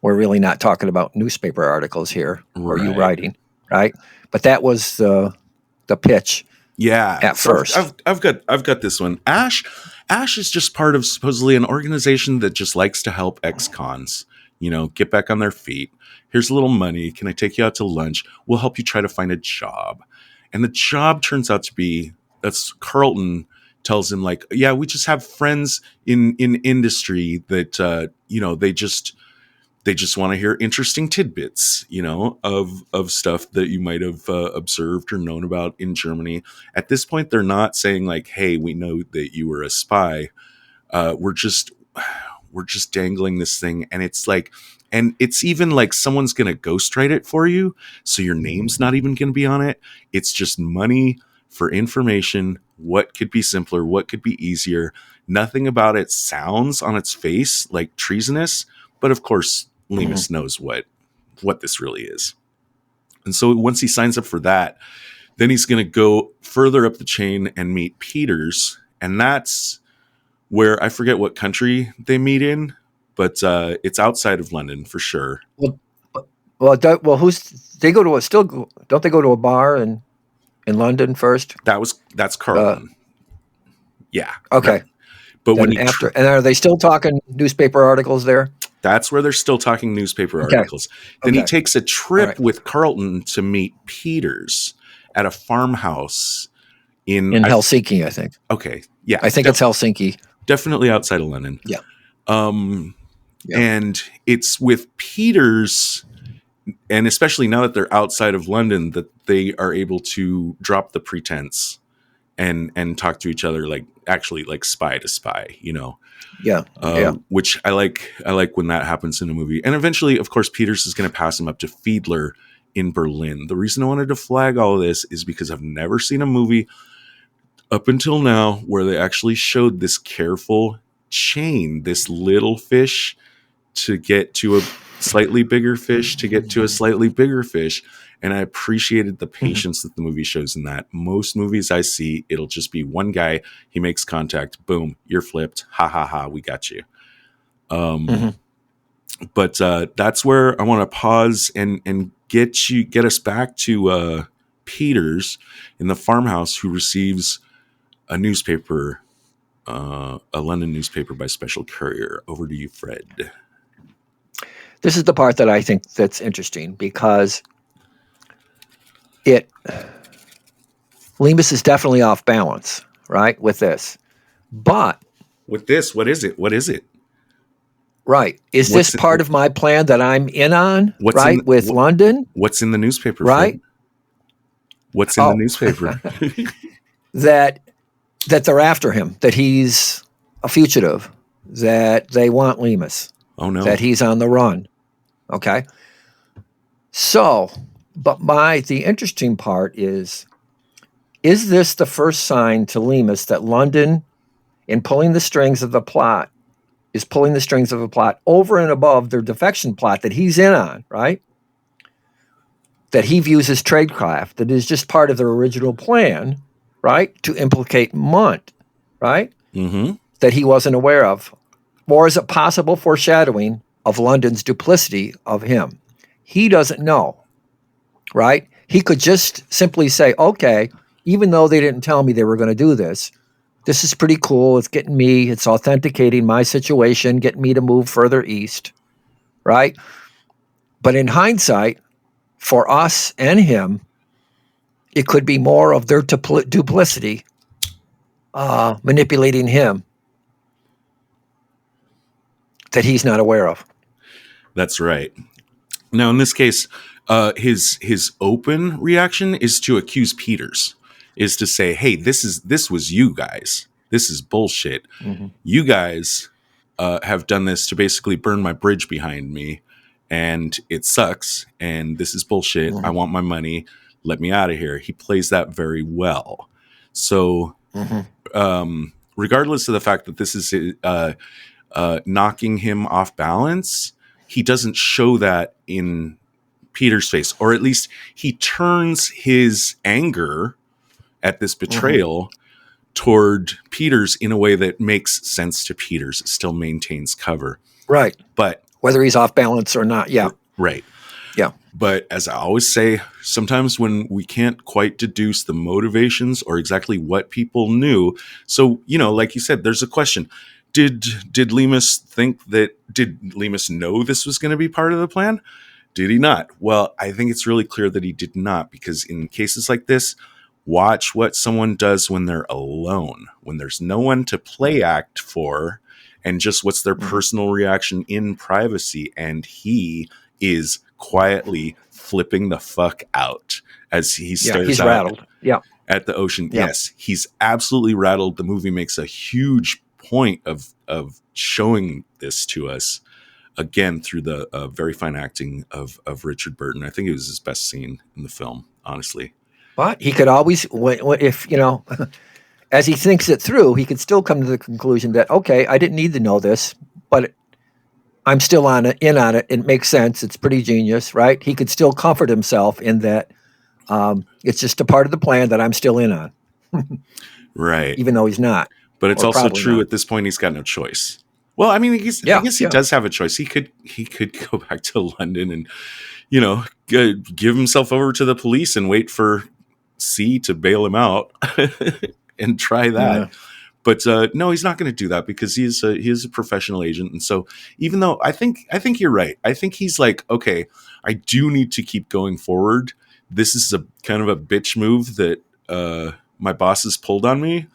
Speaker 5: we're really not talking about newspaper articles here, or you writing, right? But that was the pitch.
Speaker 4: Yeah.
Speaker 5: At first,
Speaker 4: I've got this one. Ash is just part of supposedly an organization that just likes to help ex-cons, get back on their feet. Here's a little money. Can I take you out to lunch? We'll help you try to find a job. And the job turns out to be, that's Carlton tells him, like, yeah, we just have friends in industry that, they just want to hear interesting tidbits, of stuff that you might have observed or known about in Germany. At this point, they're not saying like, hey, we know that you were a spy. We're just dangling this thing. And it's like, and it's even like someone's going to ghostwrite it for you. So your name's not even going to be on it. It's just money for information. What could be simpler? What could be easier? Nothing about it sounds on its face like treasonous, but of course, Lemus knows what this really is. And so once he signs up for that, then he's going to go further up the chain and meet Peters. And that's where, I forget what country they meet in, but it's outside of London for sure.
Speaker 5: Don't they go to a bar in London first?
Speaker 4: That's Carlton. Yeah.
Speaker 5: Okay.
Speaker 4: But
Speaker 5: then
Speaker 4: when
Speaker 5: and are they still talking newspaper articles there?
Speaker 4: That's where they're still talking newspaper articles. Then he takes a trip with Carlton to meet Peters at a farmhouse in
Speaker 5: Helsinki, I think.
Speaker 4: Okay. Yeah.
Speaker 5: I think it's Helsinki.
Speaker 4: Definitely outside of London.
Speaker 5: Yeah.
Speaker 4: And it's with Peters, and especially now that they're outside of London, that they are able to drop the pretense and talk to each other like actually like spy to spy, which I like when that happens in a movie. And eventually, of course, Peters is going to pass him up to Fiedler in Berlin. The reason I wanted to flag all of this is because I've never seen a movie up until now where they actually showed this careful chain, this little fish to get to a slightly bigger fish to get to a slightly bigger fish. And I appreciated the patience that the movie shows in that. Most movies I see, it'll just be one guy, he makes contact, boom, you're flipped, ha ha ha, we got you. But that's where I want to pause and get us back to Peters in the farmhouse, who receives a newspaper, a London newspaper by special courier. Over to you, Fred.
Speaker 5: This is the part that I think that's interesting, because Lemus is definitely off balance, right, with this. But
Speaker 4: with this, what is it?
Speaker 5: Right. Is this part of my plan that I'm in on, with London?
Speaker 4: What's in the newspaper,
Speaker 5: right?
Speaker 4: Fred? What's in the newspaper?
Speaker 5: that they're after him, that he's a fugitive, that they want Lemus.
Speaker 4: Oh, no.
Speaker 5: That he's on the run. Okay. So, but the interesting part is this the first sign to Lemus that London, in pulling the strings of the plot, is pulling the strings of a plot over and above their defection plot that he's in on, right? That he views as tradecraft, that is just part of their original plan, right? To implicate Munt, right?
Speaker 4: Mm-hmm.
Speaker 5: That he wasn't aware of. Or is it possible foreshadowing of London's duplicity of him? He doesn't know, right? He could just simply say, okay, even though they didn't tell me they were going to do this, this is pretty cool. It's authenticating my situation, getting me to move further east, right? But in hindsight, for us and him, it could be more of their duplicity manipulating him that he's not aware of.
Speaker 4: That's right. Now, in this case, his open reaction is to accuse Peters, is to say, "Hey, this was you guys. This is bullshit. You guys have done this to basically burn my bridge behind me, and it sucks. And this is bullshit. I want my money. Let me out of here." He plays that very well. So, regardless of the fact that this is knocking him off balance, he doesn't show that in Peter's face, or at least he turns his anger at this betrayal toward Peters in a way that makes sense to Peters. It still maintains cover.
Speaker 5: Right.
Speaker 4: But
Speaker 5: whether he's off balance or not. Yeah.
Speaker 4: Right.
Speaker 5: Yeah.
Speaker 4: But as I always say, sometimes when we can't quite deduce the motivations or exactly what people knew. So, like you said, there's a question. Did Lemus did Lemus know this was going to be part of the plan? Did he not? Well, I think it's really clear that he did not, because in cases like this, watch what someone does when they're alone, when there's no one to play act for, and just what's their personal reaction in privacy. And he is quietly flipping the fuck out as he stares
Speaker 5: he's
Speaker 4: out
Speaker 5: rattled. Yeah.
Speaker 4: At the ocean.
Speaker 5: Yeah.
Speaker 4: Yes, he's absolutely rattled. The movie makes a huge point of showing this to us again through the very fine acting of Richard Burton. I think it was his best scene in the film, honestly.
Speaker 5: But he could always, if as he thinks it through, he could still come to the conclusion that, okay, I didn't need to know this, but I'm still in on it. It makes sense. It's pretty genius, right? He could still comfort himself in that it's just a part of the plan that I'm still in on.
Speaker 4: Right.
Speaker 5: Even though he's not.
Speaker 4: But it's also true at this point he's got no choice. Well, I mean, I guess he does have a choice. He could go back to London and, give himself over to the police and wait for C to bail him out and try that. Yeah. But no, he's not going to do that because he is a professional agent. And so even though I think you're right, I think he's like, okay, I do need to keep going forward. This is a kind of a bitch move that my bosses pulled on me.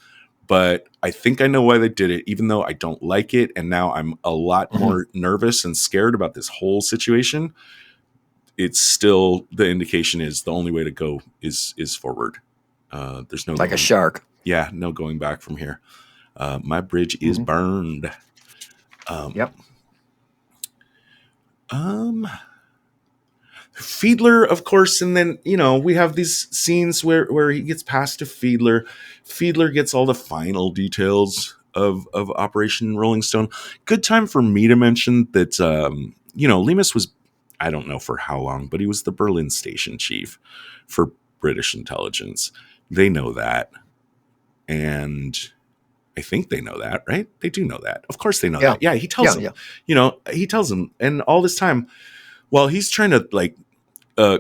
Speaker 4: But I think I know why they did it, even though I don't like it. And now I'm a lot more nervous and scared about this whole situation. It's still, the indication is the only way to go is forward. There's no,
Speaker 5: like a shark.
Speaker 4: Yeah, no going back from here. My bridge is burned.
Speaker 5: Yep.
Speaker 4: Fiedler, of course, and then we have these scenes where he gets past to Fiedler. Fiedler gets all the final details of Operation Rolling Stone. Good time for me to mention that Lemus was, I don't know for how long, but he was the Berlin station chief for British intelligence. They know that, and I think they know that, right? They do know that. Of course they know that. Yeah, he tells them. Yeah. He tells them, and all this time, while he's trying to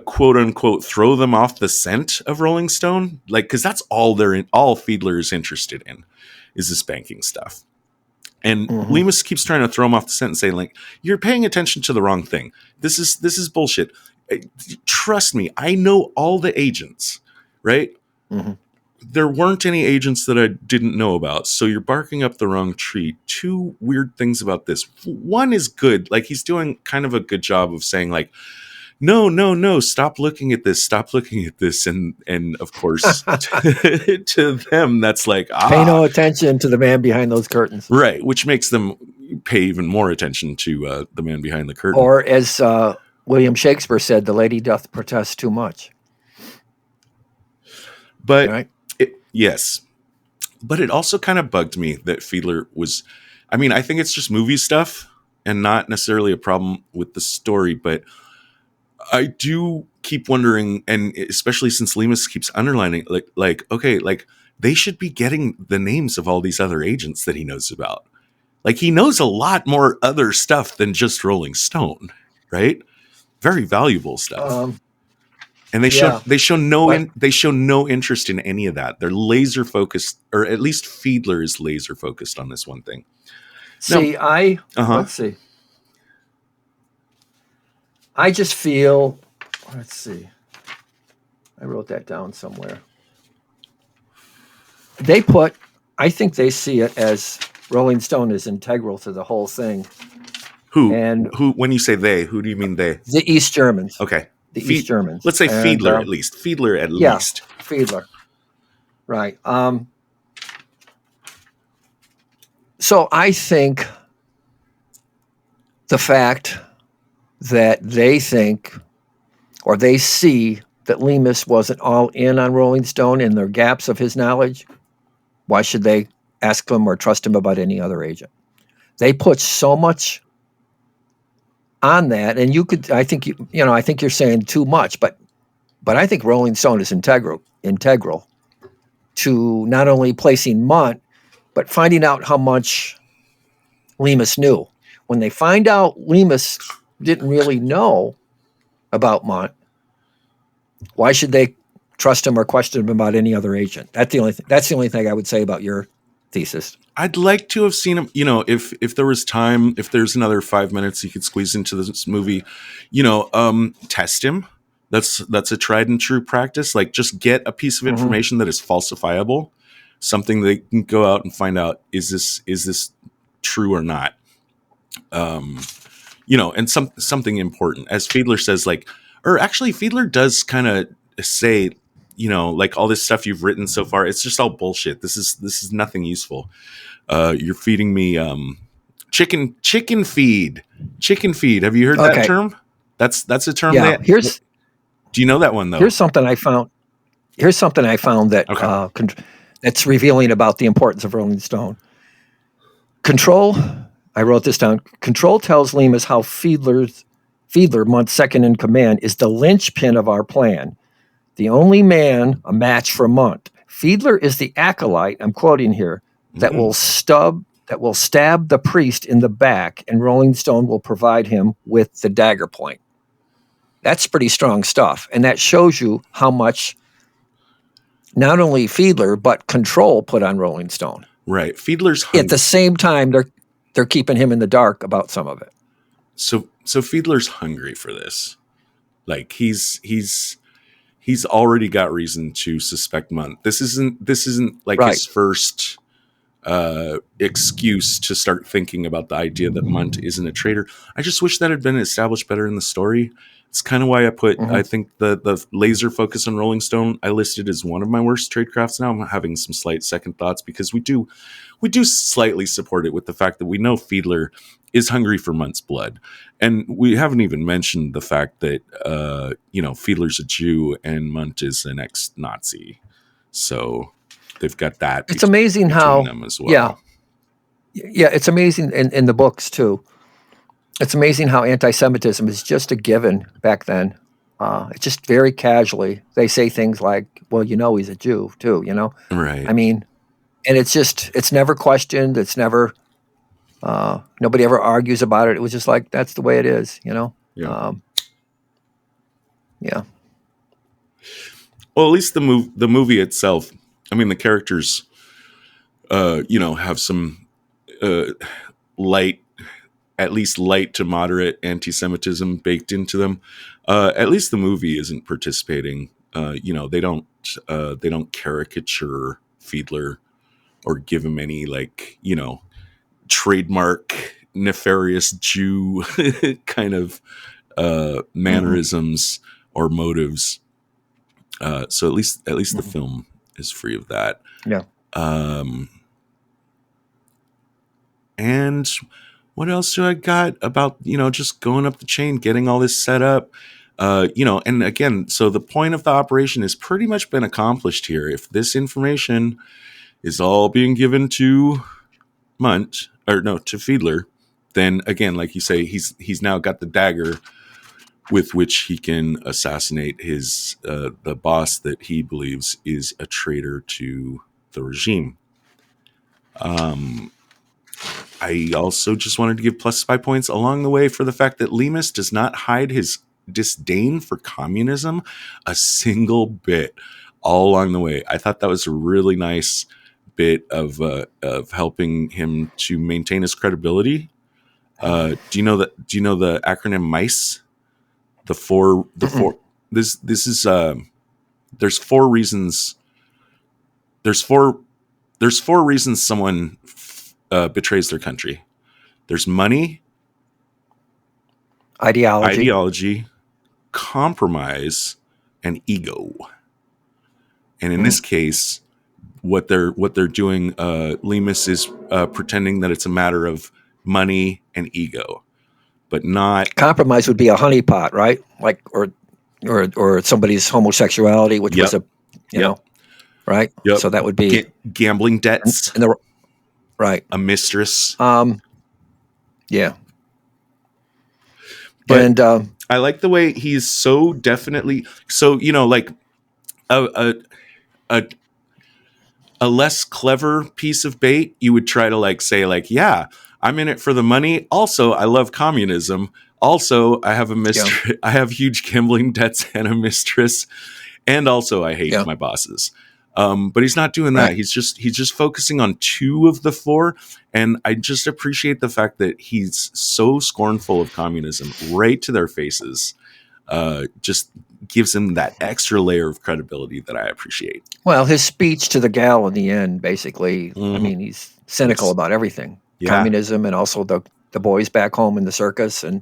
Speaker 4: quote unquote throw them off the scent of Rolling Stone, because that's all all Fiedler is interested in is this banking stuff. And Lemus keeps trying to throw him off the scent and saying, you're paying attention to the wrong thing. This is bullshit. Trust me, I know all the agents, right? There weren't any agents that I didn't know about, so you're barking up the wrong tree. Two weird things about this. One is good. He's doing kind of a good job of saying, no, stop looking at this. And of course, to them, that's
Speaker 5: pay no attention to the man behind those curtains.
Speaker 4: Right, which makes them pay even more attention to the man behind the curtain.
Speaker 5: Or as William Shakespeare said, the lady doth protest too much.
Speaker 4: But
Speaker 5: right?
Speaker 4: Yes. But it also kind of bugged me that Fiedler was, I think it's just movie stuff and not necessarily a problem with the story, but I do keep wondering, and especially since Lemus keeps underlining, they should be getting the names of all these other agents that he knows about. He knows a lot more other stuff than just Rolling Stone, right? Very valuable stuff. And they show no interest in any of that. They're laser focused, or at least Fiedler is laser focused on this one thing.
Speaker 5: See, let's see. I just feel, I wrote that down somewhere. I think they see it as Rolling Stone is integral to the whole thing.
Speaker 4: Who?
Speaker 5: And
Speaker 4: When you say they, who do you mean they?
Speaker 5: the East Germans.
Speaker 4: Okay.
Speaker 5: The East Germans.
Speaker 4: Let's say
Speaker 5: And,
Speaker 4: Fiedler at least. Fiedler at least.
Speaker 5: Fiedler. Right. So I think the fact that they think or they see that Lemus wasn't all in on Rolling Stone and their gaps of his knowledge, why should they ask him or trust him about any other agent? They put so much on that, and I think you're saying too much, but I think Rolling Stone is integral to not only placing Munt, but finding out how much Lemus knew. When they find out Lemus didn't really know about Munt, why should they trust him or question him about any other agent? That's the only thing I would say about your thesis.
Speaker 4: I'd like to have seen him, if there was time, if there's another 5 minutes you could squeeze into this movie, test him. That's a tried and true practice. Like, just get a piece of information that is falsifiable, something they can go out and find out, is this true or not? And something important, as Fiedler says, Fiedler does kind of say, like, all this stuff you've written so far, it's just all bullshit. This is nothing useful. You're feeding me chicken feed. Have you heard that term? That's a term.
Speaker 5: Yeah.
Speaker 4: Do you know that one though?
Speaker 5: Here's something I found that that's revealing about the importance of Rolling Stone. Control. I wrote this down. Control tells Lemus how Fiedler, Munt's second in command, is the linchpin of our plan. The only man a match for Munt. Fiedler is the acolyte, I'm quoting here, that will stab the priest in the back, and Rolling Stone will provide him with the dagger point. That's pretty strong stuff. And that shows you how much not only Fiedler, but Control put on Rolling Stone.
Speaker 4: Right. Fiedler's hungry.
Speaker 5: At the same time, they're keeping him in the dark about some of it.
Speaker 4: So Fiedler's hungry for this. Like, he's already got reason to suspect Munt. This isn't like his first excuse to start thinking about the idea that Munt isn't a traitor. I just wish that had been established better in the story. It's kind of why I put, I think the laser focus on Rolling Stone, I listed as one of my worst tradecrafts. Now I'm having some slight second thoughts, because we do slightly support it with the fact that we know Fiedler is hungry for Munt's blood. And we haven't even mentioned the fact that, Fiedler's a Jew and Munt is an ex-Nazi. So they've got that.
Speaker 5: It's amazing how,
Speaker 4: them as well.
Speaker 5: Yeah, it's amazing in the books too. It's amazing how anti-Semitism is just a given back then. It's just very casually. They say things like, well, he's a Jew too,
Speaker 4: Right.
Speaker 5: I mean, and it's never questioned. It's never, nobody ever argues about it. It was just like, that's the way it is,
Speaker 4: Yeah.
Speaker 5: Yeah.
Speaker 4: Well, at least the movie itself, I mean, the characters, have some at least light to moderate anti-Semitism baked into them. At least the movie isn't participating. They don't caricature Fiedler or give him any, trademark nefarious Jew kind of mannerisms or motives. So at least the film is free of that.
Speaker 5: Yeah.
Speaker 4: And what else do I got about, just going up the chain, getting all this set up, and again, so the point of the operation has pretty much been accomplished here. If this information is all being given to to Fiedler, then again, like you say, he's now got the dagger with which he can assassinate his the boss that he believes is a traitor to the regime. I also just wanted to give +5 points along the way for the fact that Lemus does not hide his disdain for communism a single bit all along the way. I thought that was a really nice bit of helping him to maintain his credibility. Do you know the acronym MICE? The four. This is there's four reasons. There's four reasons someone betrays their country. There's money, ideology, compromise, and ego. And in this case, what they're doing, Lemus is pretending that it's a matter of money and ego, but not
Speaker 5: Compromise would be a honeypot, right? Like or somebody's homosexuality, which was a you know, right?
Speaker 4: Yep.
Speaker 5: So that would be
Speaker 4: gambling debts,
Speaker 5: and the right.
Speaker 4: a mistress.
Speaker 5: Yeah.
Speaker 4: But
Speaker 5: And
Speaker 4: I like the way he's so definitely so, you know, like a less clever piece of bait, you would try to like say like, yeah, I'm in it for the money. Also, I love communism. Also, I have a mistress. I have huge gambling debts and a mistress. And also I hate my bosses. But he's not doing that. He's just focusing on two of the four. And I just appreciate the fact that he's so scornful of communism right to their faces. Just gives him that extra layer of credibility that I appreciate.
Speaker 5: Well, his speech to the gal in the end, basically, I mean, he's cynical about everything, communism, and also the boys back home in the circus. And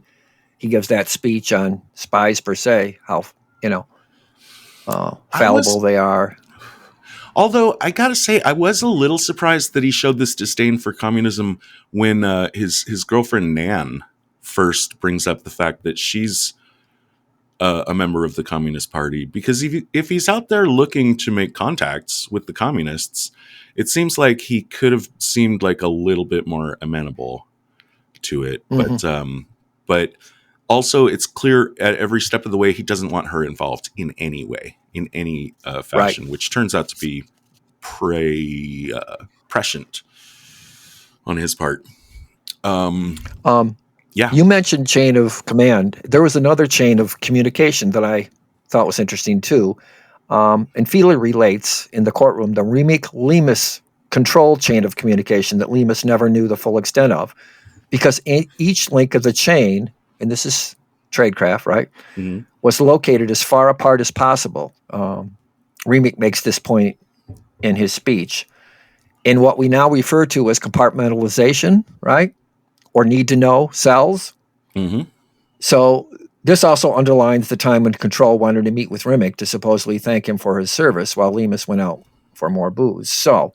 Speaker 5: he gives that speech on spies per se, how, fallible they are.
Speaker 4: Although I gotta say, I was a little surprised that he showed this disdain for communism when his girlfriend Nan first brings up the fact that she's a member of the Communist Party. Because if he's out there looking to make contacts with the communists, it seems like he could have seemed like a little bit more amenable to it. But also, it's clear at every step of the way he doesn't want her involved in any way, in any fashion, which turns out to be prescient on his part.
Speaker 5: You mentioned chain of command. There was another chain of communication that I thought was interesting too. And Fiedler relates in the courtroom the Remick-Lemus control chain of communication that Lemus never knew the full extent of, because each link of the chain, and this is Tradecraft, right, was located as far apart as possible. Remick makes this point in his speech. In what we now refer to as compartmentalization, right, or need to know cells. So this also underlines the time when Control wanted to meet with Remick to supposedly thank him for his service while Lemus went out for more booze. So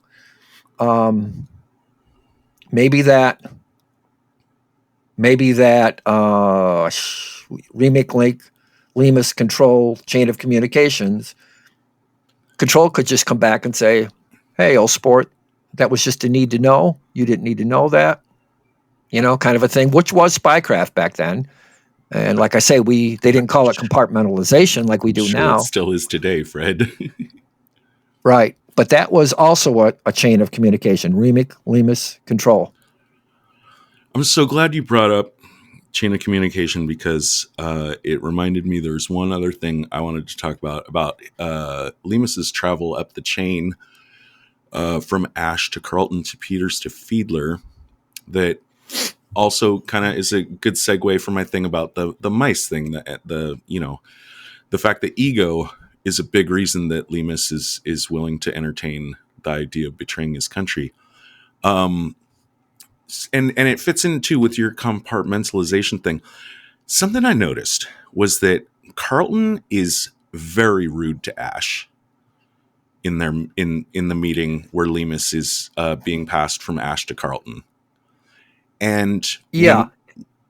Speaker 5: maybe that Remick link, Lemus Control chain of communications, Control could just come back and say, hey, old sport, that was just a need to know. You didn't need to know that. Kind of a thing, which was spycraft back then. And like I say, they didn't call it compartmentalization like we do now.
Speaker 4: It still is today, Fred.
Speaker 5: Right. But that was also a chain of communication. Remick, Lemus, Control.
Speaker 4: I'm so glad you brought up chain of communication because it reminded me there's one other thing I wanted to talk about Lemus's travel up the chain from Ash to Carlton to Peters to Fiedler that also kind of is a good segue for my thing about the mice thing, the fact that ego is a big reason that Lemus is willing to entertain the idea of betraying his country. And it fits in too with your compartmentalization thing. Something I noticed was that Carlton is very rude to Ash in the meeting where Lemus is being passed from Ash to Carlton. And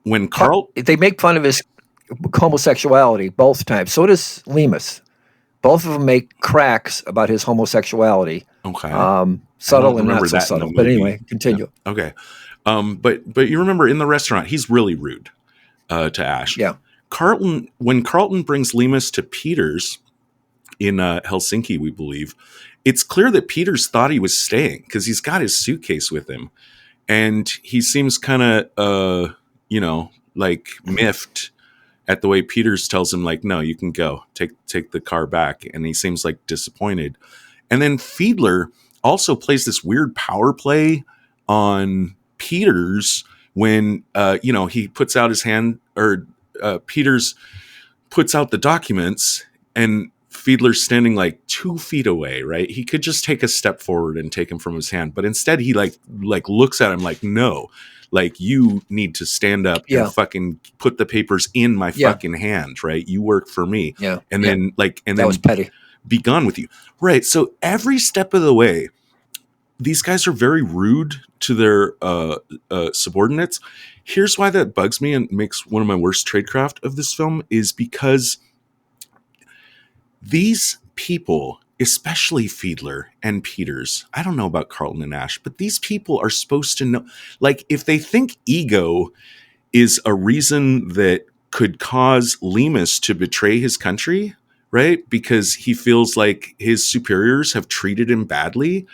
Speaker 4: when Carl,
Speaker 5: they make fun of his homosexuality both times. So does Lemus. Both of them make cracks about his homosexuality.
Speaker 4: Okay.
Speaker 5: Subtle and not so subtle. But anyway, continue.
Speaker 4: Yeah. Okay. But you remember in the restaurant, he's really rude to Ash.
Speaker 5: Yeah.
Speaker 4: When Carlton brings Lemus to Peters in Helsinki, we believe, it's clear that Peters thought he was staying because he's got his suitcase with him. And he seems kind of, like miffed at the way Peters tells him, like, no, you can go. Take the car back. And he seems like disappointed. And then Fiedler also plays this weird power play on Peters when, he puts out his hand, or Peters puts out the documents and Fiedler's standing like 2 feet away, right? He could just take a step forward and take him from his hand, but instead he like looks at him like, no, like you need to stand up
Speaker 5: Yeah.
Speaker 4: and fucking put the papers in my
Speaker 5: Yeah.
Speaker 4: fucking hand, right? You work for me.
Speaker 5: Yeah.
Speaker 4: And
Speaker 5: Yeah.
Speaker 4: then like, and
Speaker 5: That
Speaker 4: then
Speaker 5: was petty.
Speaker 4: be gone with you. Right. So every step of the way, these guys are very rude to their subordinates. Here's why that bugs me and makes one of my worst tradecraft of this film is because these people, especially Fiedler and Peters, I don't know about Carlton and Ash, but these people are supposed to know, like, if they think ego is a reason that could cause Lemus to betray his country, right? Because he feels like his superiors have treated him badly,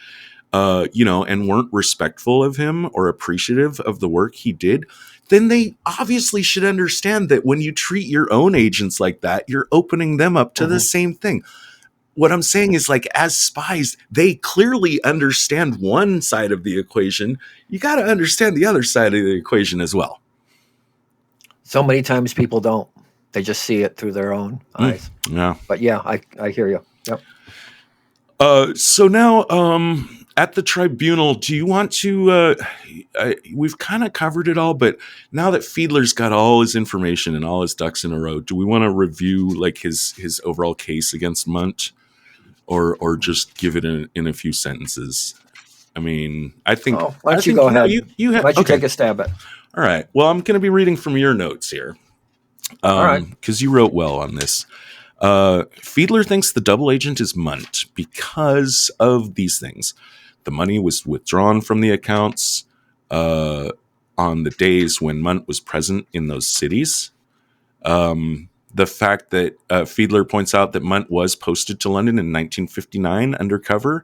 Speaker 4: and weren't respectful of him or appreciative of the work he did, then they obviously should understand that when you treat your own agents like that, you're opening them up to the same thing. What I'm saying is, like, as spies, they clearly understand one side of the equation. You got to understand the other side of the equation as well.
Speaker 5: So many times people don't. They just see it through their own eyes.
Speaker 4: Yeah.
Speaker 5: But yeah, I hear you. Yep.
Speaker 4: So now, at the tribunal, do you want to, we've kind of covered it all, but now that Fiedler's got all his information and all his ducks in a row, do we want to review like his overall case against Munt, or just give it in a few sentences? I mean, I think.
Speaker 5: Oh, why don't you go ahead?
Speaker 4: You
Speaker 5: why don't you take a stab at it?
Speaker 4: All right. Well, I'm going to be reading from your notes here.
Speaker 5: All right.
Speaker 4: Because you wrote well on this. Fiedler thinks the double agent is Munt because of these things. The money was withdrawn from the accounts on the days when Munt was present in those cities. The fact that Fiedler points out that Munt was posted to London in 1959 undercover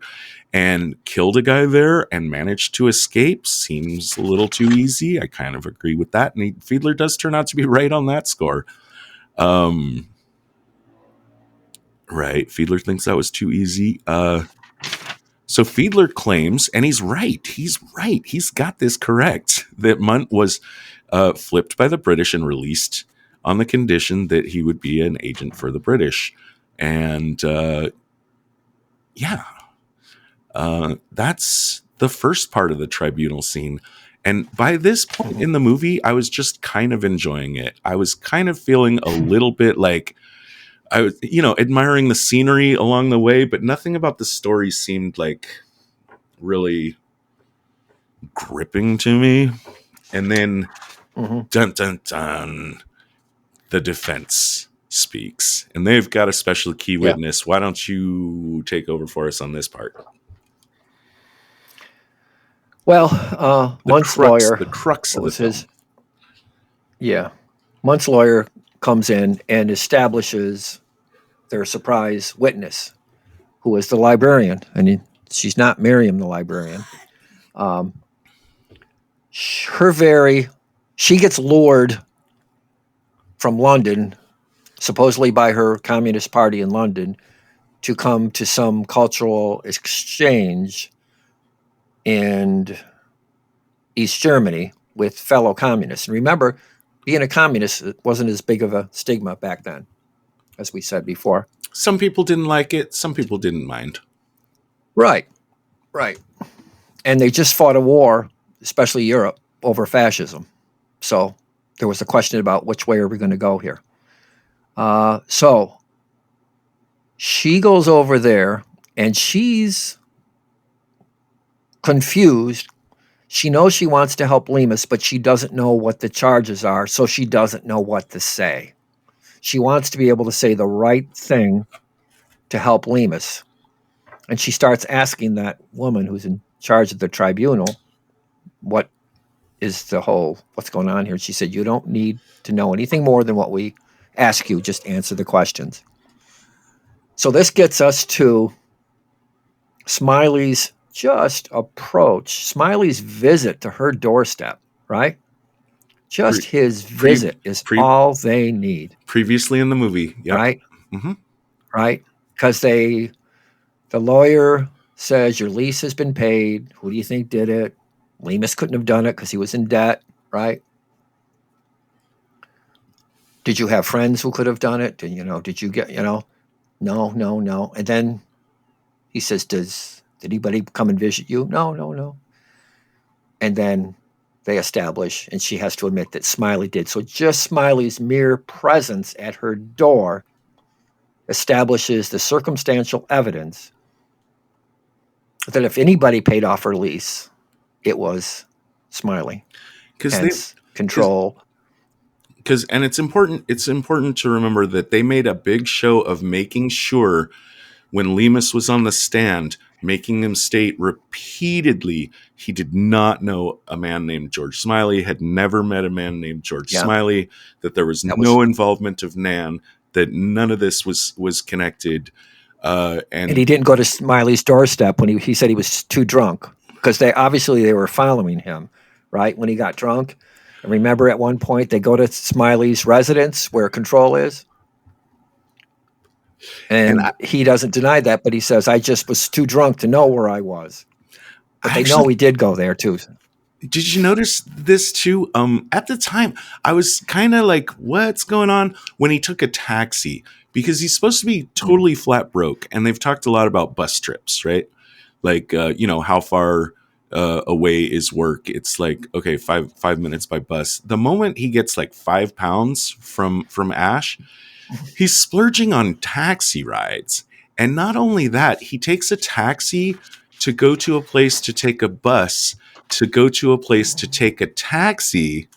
Speaker 4: and killed a guy there and managed to escape seems a little too easy. I kind of agree with that. And Fiedler does turn out to be right on that score. Right. Fiedler thinks that was too easy. So Fiedler claims, and he's right. He's right. He's got this correct, that Munt was flipped by the British and released on the condition that he would be an agent for the British. And that's the first part of the tribunal scene. And by this point in the movie, I was just kind of enjoying it. I was kind of feeling a little bit like I was, admiring the scenery along the way, but nothing about the story seemed like really gripping to me. And then, dun, dun, dun, the defense speaks. And they've got a special key witness. Why don't you take over for us on this part?
Speaker 5: Well, Munt's lawyer,
Speaker 4: the crux of the film.
Speaker 5: Munt's lawyer comes in and establishes their surprise witness, who is the librarian, and she's not Miriam, the librarian. She gets lured from London, supposedly by her Communist Party in London, to come to some cultural exchange in East Germany with fellow communists. And remember, being a communist wasn't as big of a stigma back then, as we said before.
Speaker 4: Some people didn't like it. Some people didn't mind.
Speaker 5: Right. And they just fought a war, especially Europe, over fascism. So there was a question about which way are we going to go here. So she goes over there and she's confused. She knows she wants to help Lemus, but she doesn't know what the charges are, so she doesn't know what to say. She wants to be able to say the right thing to help Lemus. And she starts asking that woman who's in charge of the tribunal, what's going on here? And she said, you don't need to know anything more than what we ask you. Just answer the questions. So this gets us to Smiley's Smiley's visit to her doorstep, right? Just his visit is all they need.
Speaker 4: Previously in the movie,
Speaker 5: right?
Speaker 4: Mm-hmm.
Speaker 5: Right? Because the lawyer says your lease has been paid. Who do you think did it? Lemus couldn't have done it because he was in debt, right? Did you have friends who could have done it? Did you get, No, no, no. And then he says, did anybody come and visit you? No, no, no. And then they establish, and she has to admit that Smiley did. So just Smiley's mere presence at her door establishes the circumstantial evidence that if anybody paid off her lease, it was Smiley. Hence, control.
Speaker 4: And it's important to remember that they made a big show of making sure when Lemus was on the stand, making him state repeatedly he did not know a man named George Smiley, had never met a man named George Smiley, that there was no involvement of Nan, that none of this was connected. And
Speaker 5: he didn't go to Smiley's doorstep when he said he was too drunk, because they were following him, right? When he got drunk. And remember at one point they go to Smiley's residence where control is. And he doesn't deny that, but he says, I just was too drunk to know where I was. But they know he did go there too.
Speaker 4: Did you notice this too? At the time, I was kind of like, what's going on when he took a taxi? Because he's supposed to be totally flat broke. And they've talked a lot about bus trips, right? Like, how far away is work? It's like, okay, five minutes by bus. The moment he gets like 5 pounds from Ash, he's splurging on taxi rides. And not only that, he takes a taxi to go to a place to take a bus, to go to a place to take a taxi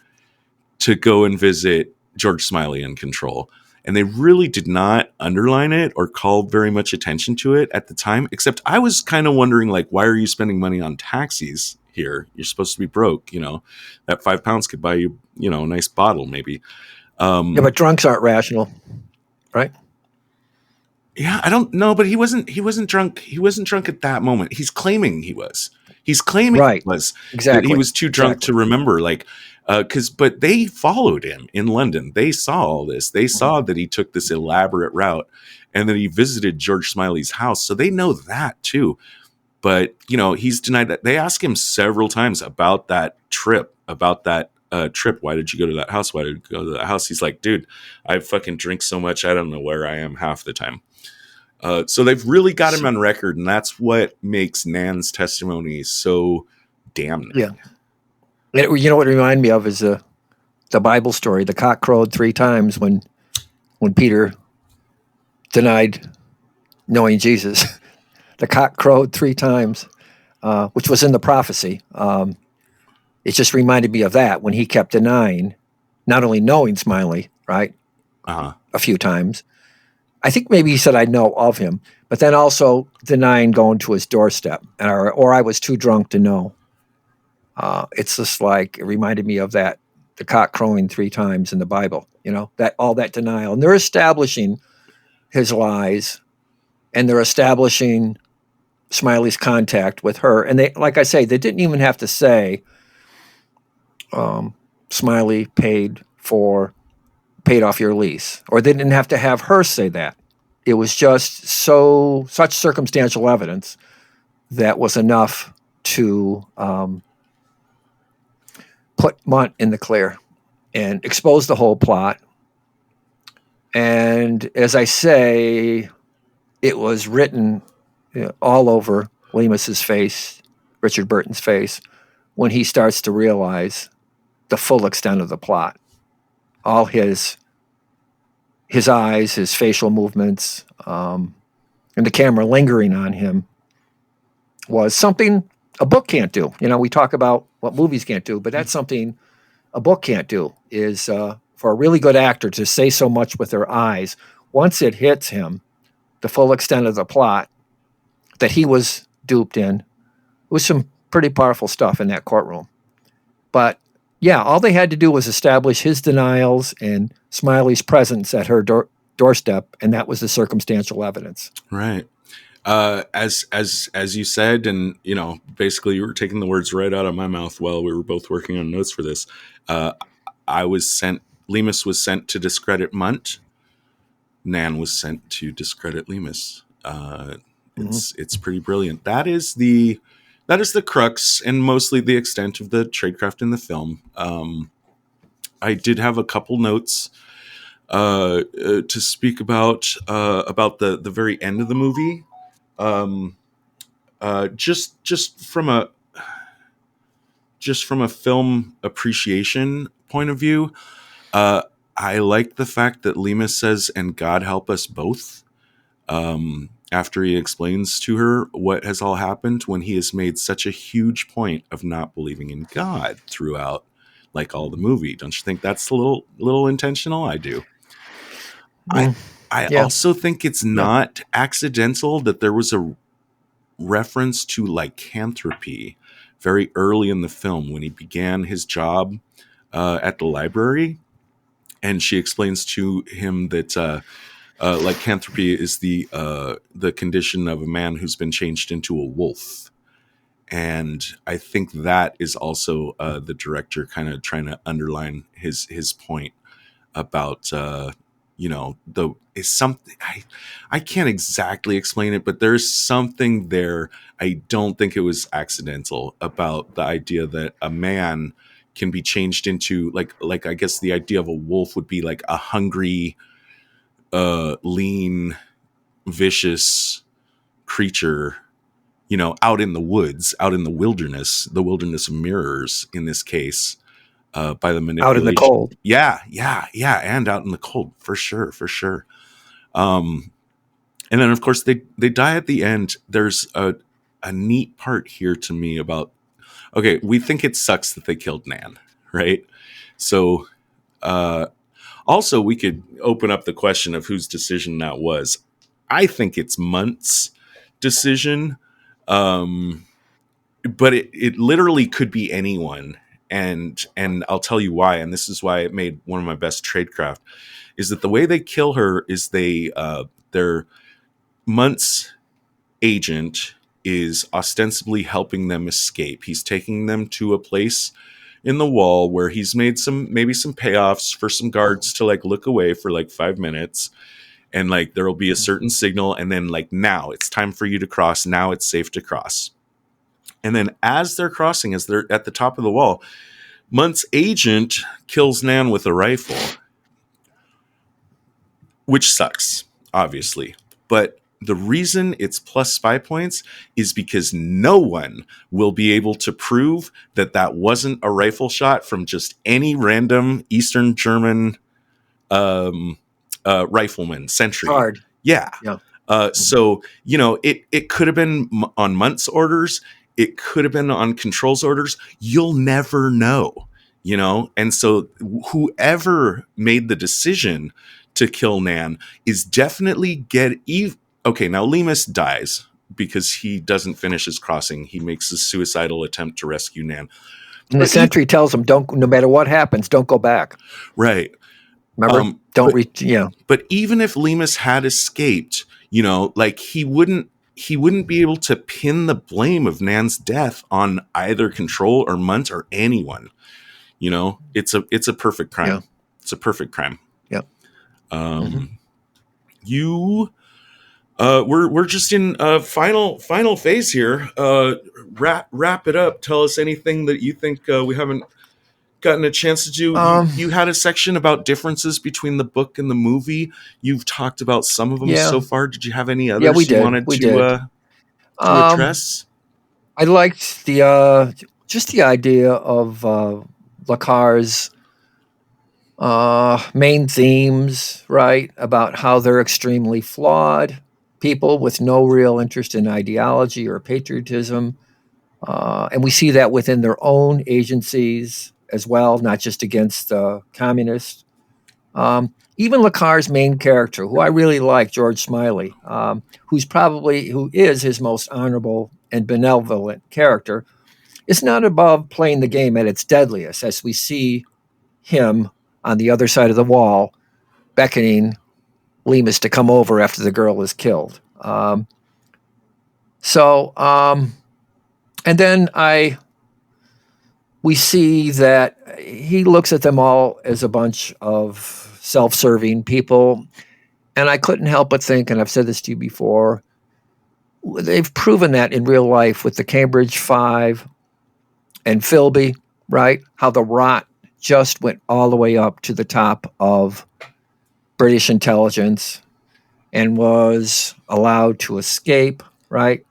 Speaker 4: to go and visit George Smiley in control. And they really did not underline it or call very much attention to it at the time, except I was kind of wondering, like, why are you spending money on taxis here? You're supposed to be broke, that 5 pounds could buy you, a nice bottle maybe.
Speaker 5: But drunks aren't rational, right?
Speaker 4: Yeah, I don't know, but he wasn't drunk. He wasn't drunk at that moment. He's claiming he was. He's claiming he was.
Speaker 5: Exactly.
Speaker 4: That he was too drunk to remember, but they followed him in London. They saw all this. They saw that he took this elaborate route and that he visited George Smiley's house. So they know that too. But, he's denied that. They ask him several times about that trip. Why did you go to that house? Why did you go to that house? He's like, dude, I fucking drink so much. I don't know where I am half the time. So they've really got him on record, and that's what makes Nan's testimony so damning.
Speaker 5: Yeah. You know what it reminded me of is the Bible story. The cock crowed 3 times when Peter denied knowing Jesus. The cock crowed 3 times, which was in the prophecy. It just reminded me of that when he kept denying, not only knowing Smiley, right, a few times. I think maybe he said I know of him, but then also denying going to his doorstep, or I was too drunk to know. It's just like, it reminded me of that, the cock crowing 3 times in the Bible, that all that denial. And they're establishing his lies, and they're establishing Smiley's contact with her. And they, like I say, they didn't even have to say Smiley paid off your lease, or they didn't have to have her say that. It was just such circumstantial evidence that was enough to put Mont in the clear and expose the whole plot. And as I say, it was written all over Lemus's face, Richard Burton's face, when he starts to realize the full extent of the plot. All his eyes, his facial movements, and the camera lingering on him was something a book can't do. We talk about what movies can't do, but that's something a book can't do, is for a really good actor to say so much with their eyes. Once it hits him, the full extent of the plot that he was duped in, it was some pretty powerful stuff in that courtroom. But yeah, all they had to do was establish his denials and Smiley's presence at her doorstep, and that was the circumstantial evidence.
Speaker 4: Right. As you said, and basically you were taking the words right out of my mouth while we were both working on notes for this. Lemus was sent to discredit Munt. Nan was sent to discredit Lemus. It's pretty brilliant. That is the crux and mostly the extent of the tradecraft in the film. I did have a couple notes. to speak about the very end of the movie. Just from a film appreciation point of view, I like the fact that Lima says, "And God help us both." After he explains to her what has all happened, when he has made such a huge point of not believing in God throughout, like, all the movie. Don't you think that's a little intentional? I do. I
Speaker 5: Yeah.
Speaker 4: also think it's not accidental that there was a reference to lycanthropy very early in the film when he began his job at the library, and she explains to him that lycanthropy is the condition of a man who's been changed into a wolf. And I think that is also the director kind of trying to underline his point about the is something I can't exactly explain it, but there's something there. I don't think it was accidental about the idea that a man can be changed into like I guess the idea of a wolf would be like a hungry, lean, vicious creature, out in the woods, out in the wilderness of mirrors in this case, by the manipulation.
Speaker 5: Out in the cold.
Speaker 4: Yeah, and out in the cold, for sure. And then, of course, they die at the end. There's a neat part here to me about, okay, we think it sucks that they killed Nan, right? So, also, we could open up the question of whose decision that was. I think it's Munt's decision, but it literally could be anyone. And I'll tell you why, and this is why it made one of my best Tradecraft, is that the way they kill her is their Munt's agent is ostensibly helping them escape. He's taking them to a place in the wall where he's made maybe some payoffs for some guards to look away for 5 minutes, and there will be a certain signal, and then now it's time for you to cross. Now it's safe to cross. And then as they're crossing, as they're at the top of the wall, Munt's agent kills Nan with a rifle, which sucks, obviously. But the reason it's plus 5 points is because no one will be able to prove that wasn't a rifle shot from just any random Eastern German rifleman, sentry.
Speaker 5: Hard.
Speaker 4: Yeah. So, it could have been on Munt's orders. It could have been on Control's orders. You'll never know, And so whoever made the decision to kill Nan is definitely okay, now Lemus dies because he doesn't finish his crossing. He makes a suicidal attempt to rescue Nan.
Speaker 5: And the sentry tells him, no matter what happens, don't go back.
Speaker 4: Right.
Speaker 5: Remember?
Speaker 4: But even if Lemus had escaped, he wouldn't be able to pin the blame of Nan's death on either Control or Munt or anyone. It's a perfect crime. Yeah. It's a perfect crime.
Speaker 5: Yeah.
Speaker 4: We're just in final phase here. Wrap it up. Tell us anything that you think we haven't gotten a chance to do. You had a section about differences between the book and the movie. You've talked about some of them so far. Did you have any others you wanted to address?
Speaker 5: I liked the just the idea of Le Carre's main themes, right? About how they're extremely flawed people with no real interest in ideology or patriotism. And we see that within their own agencies as well, not just against the communists. Even Le Carre's main character, who I really like, George Smiley, who is his most honorable and benevolent character, is not above playing the game at its deadliest, as we see him on the other side of the wall beckoning Lemus to come over after the girl is killed. And then we see that he looks at them all as a bunch of self-serving people. And I couldn't help but think, and I've said this to you before, they've proven that in real life with the Cambridge Five and Philby, right? How the rot just went all the way up to the top of British intelligence and was allowed to escape, right,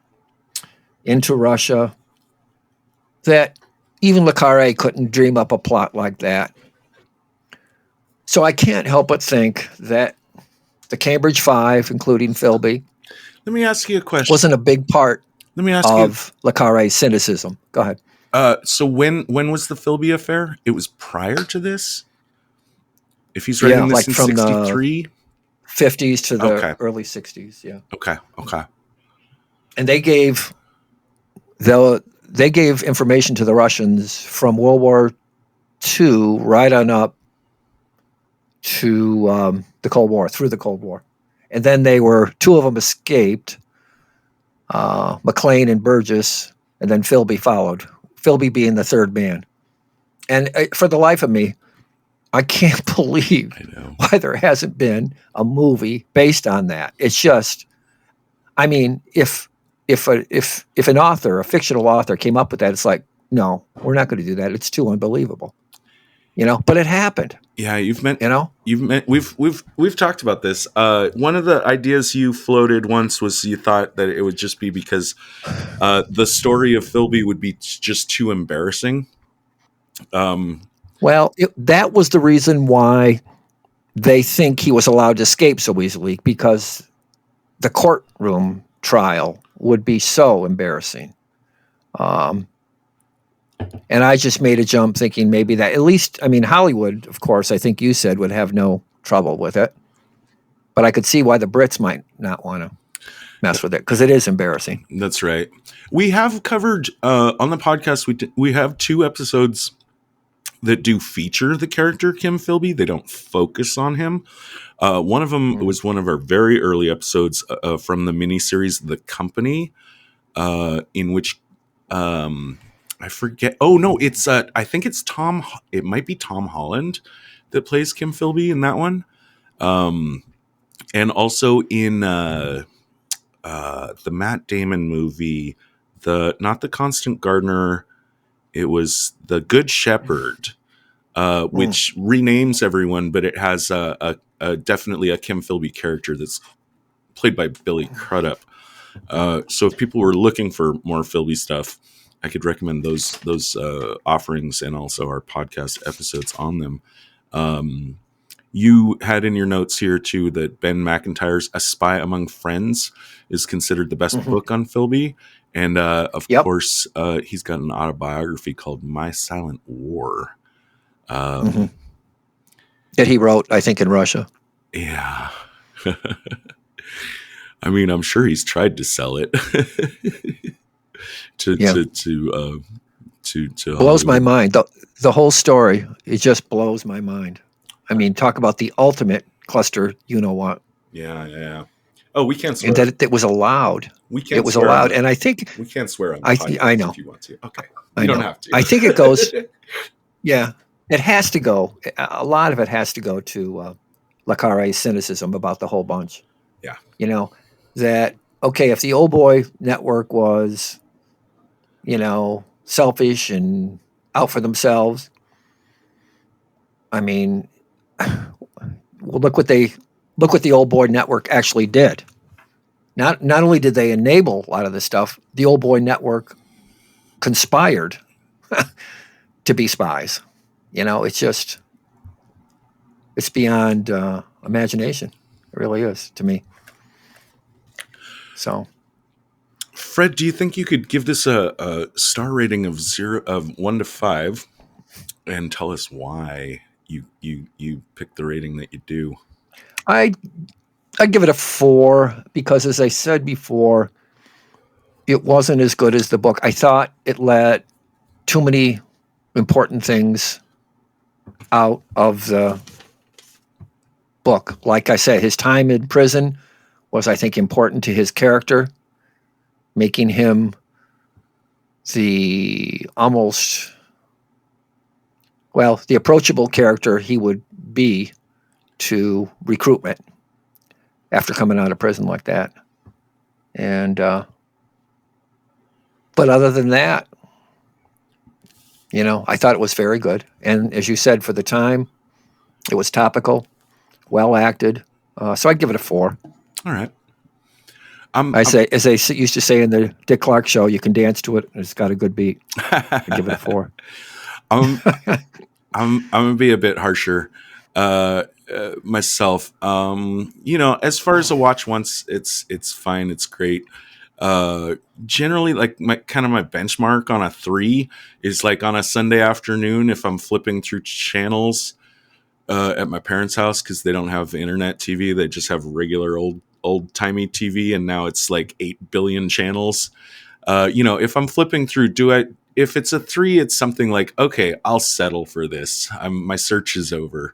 Speaker 5: into Russia, that even Le Carre couldn't dream up a plot like that. So I can't help but think that the Cambridge Five, including Philby,
Speaker 4: Let me ask you a question.
Speaker 5: wasn't a big part
Speaker 4: Let me ask
Speaker 5: of Le Carre's cynicism. Go ahead.
Speaker 4: so when was the Philby affair? It was prior to this? If he's writing this
Speaker 5: like
Speaker 4: in
Speaker 5: from the
Speaker 4: 63?
Speaker 5: 50s to the
Speaker 4: Okay.
Speaker 5: early 60s, yeah.
Speaker 4: Okay.
Speaker 5: And they gave information to the Russians from World War II right on up to the Cold War, through the Cold War. And then two of them escaped, McLean and Burgess, and then Philby followed, Philby being the third man. And for the life of me, I can't believe why there hasn't been a movie based on that. It's just, I mean, if an author, a fictional author, came up with that, it's like, no, we're not going to do that. It's too unbelievable, But it happened.
Speaker 4: Yeah, we've talked about this. One of the ideas you floated once was you thought that it would just be because the story of Philby would be just too embarrassing.
Speaker 5: Well, that was the reason why they think he was allowed to escape so easily, because the courtroom trial would be so embarrassing. And I just made a jump thinking maybe that, at least, I mean, Hollywood, of course, I think you said, would have no trouble with it. But I could see why the Brits might not want to mess with it, because it is embarrassing.
Speaker 4: That's right. We have covered on the podcast, we have 2 episodes that do feature the character Kim Philby. They don't focus on him. One of them was one of our very early episodes from the miniseries The Company, in which I forget. Oh no, it's I think it's Tom. It might be Tom Holland that plays Kim Philby in that one, and also in the Matt Damon movie, not the Constant Gardener. It was The Good Shepherd, which renames everyone, but it has definitely a Kim Philby character that's played by Billy Crudup. So if people were looking for more Philby stuff, I could recommend those offerings and also our podcast episodes on them. You had in your notes here too that Ben McIntyre's A Spy Among Friends is considered the best book on Philby. And of course, he's got an autobiography called My Silent War.
Speaker 5: That he wrote, I think, in Russia.
Speaker 4: Yeah. I mean, I'm sure he's tried to sell it to
Speaker 5: blows my mind. The whole story, it just blows my mind. I mean, talk about the ultimate cluster, you know what?
Speaker 4: Yeah. Oh, we can't swear.
Speaker 5: And that it was allowed.
Speaker 4: We can't.
Speaker 5: It was allowed, and I think
Speaker 4: we can't swear on the podcast.
Speaker 5: I know.
Speaker 4: If you want to, okay. You don't have to.
Speaker 5: I think it goes. Yeah, it has to go. A lot of it has to go to Le Carre's cynicism about the whole bunch.
Speaker 4: Yeah.
Speaker 5: That okay, if the old boy network was, selfish and out for themselves, I mean, well, look what the old boy network actually did. Not only did they enable a lot of this stuff, the old boy network conspired to be spies. It's beyond imagination. It really is to me. So,
Speaker 4: Fred, do you think you could give this a star rating of 1 to 5, and tell us why you picked the rating that you do?
Speaker 5: I'd give it a 4 because, as I said before, it wasn't as good as the book. I thought it let too many important things out of the book. Like I said, his time in prison was, I think, important to his character, making him the approachable character he would be to recruitment after coming out of prison like that. And but other than that, I thought it was very good. And as you said, for the time, it was topical. well acted. So I'd give it a 4.
Speaker 4: All right.
Speaker 5: I say, as they used to say in the Dick Clark show, you can dance to it. And it's got a good beat. I'd give it a 4.
Speaker 4: I'm gonna be a bit harsher myself. As far as a watch once, it's fine. It's great. Generally, like my benchmark on a 3 is like on a Sunday afternoon if I'm flipping through channels at my parents' house because they don't have internet TV. They just have regular old timey TV, and now it's like 8 billion channels. If I'm flipping through, if it's a 3, it's something like, okay, I'll settle for this. My search is over.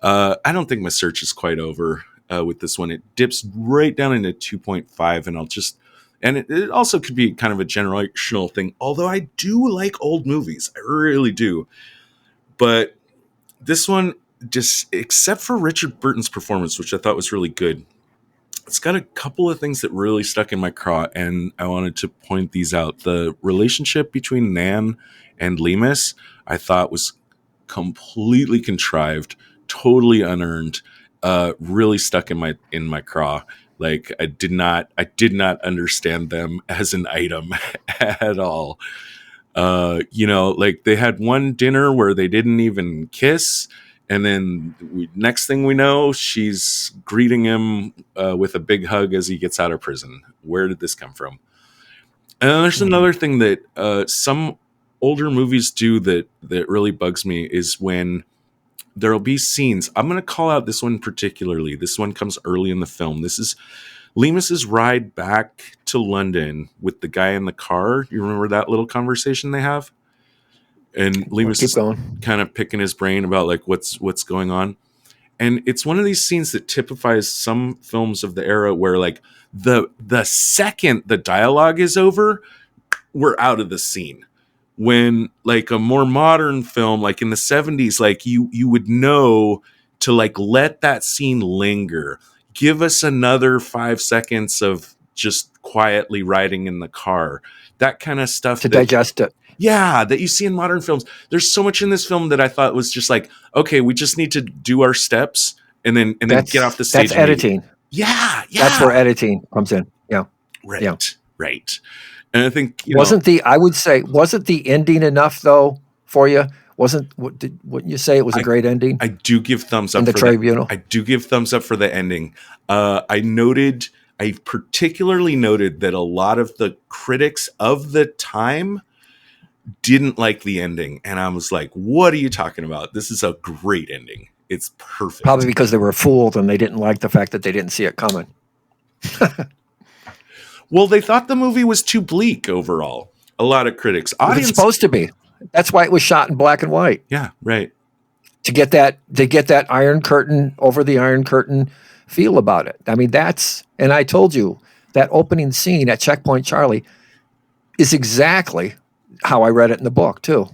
Speaker 4: I don't think my search is quite over with this one. It dips right down into 2.5, and it also could be kind of a generational thing, although I do like old movies. I really do. But this one, just except for Richard Burton's performance, which I thought was really good, it's got a couple of things that really stuck in my craw, and I wanted to point these out. The relationship between Nan and Lemus, I thought was completely contrived, totally unearned, really stuck in my craw. Like I did not understand them as an item at all. Like they had one dinner where they didn't even kiss. And then next thing we know, she's greeting him with a big hug as he gets out of prison. Where did this come from? And then there's another thing that some older movies do that really bugs me is when there'll be scenes. I'm going to call out this one particularly. This one comes early in the film. This is Lemus's ride back to London with the guy in the car. You remember that little conversation they have? And Lemus is kind of picking his brain about like what's going on. And it's one of these scenes that typifies some films of the era where like the second the dialogue is over, we're out of the scene. When like a more modern film, like in the 70s, like you would know to like let that scene linger. Give us another 5 seconds of just quietly riding in the car. That kind of stuff.
Speaker 5: To digest it.
Speaker 4: Yeah, that you see in modern films. There's so much in this film that I thought was just like, okay, we just need to do our steps and then get off the stage.
Speaker 5: That's editing.
Speaker 4: Yeah.
Speaker 5: That's where editing comes in. Yeah.
Speaker 4: Right.
Speaker 5: Yeah.
Speaker 4: Right. And I think
Speaker 5: wasn't the ending enough though for you? Wouldn't you say it was a great ending?
Speaker 4: I do give thumbs up
Speaker 5: in the tribunal.
Speaker 4: I do give thumbs up for the ending. I particularly noted that a lot of the critics of the time didn't like the ending, and I was like, "What are you talking about? This is a great ending. It's perfect."
Speaker 5: Probably because they were fooled and they didn't like the fact that they didn't see it coming.
Speaker 4: Well, they thought the movie was too bleak overall. A lot of critics.
Speaker 5: It's supposed to be. That's why it was shot in black and white.
Speaker 4: Yeah, right.
Speaker 5: To get that Iron Curtain, over the Iron Curtain feel about it. I mean, and I told you that opening scene at Checkpoint Charlie is exactly how I read it in the book too.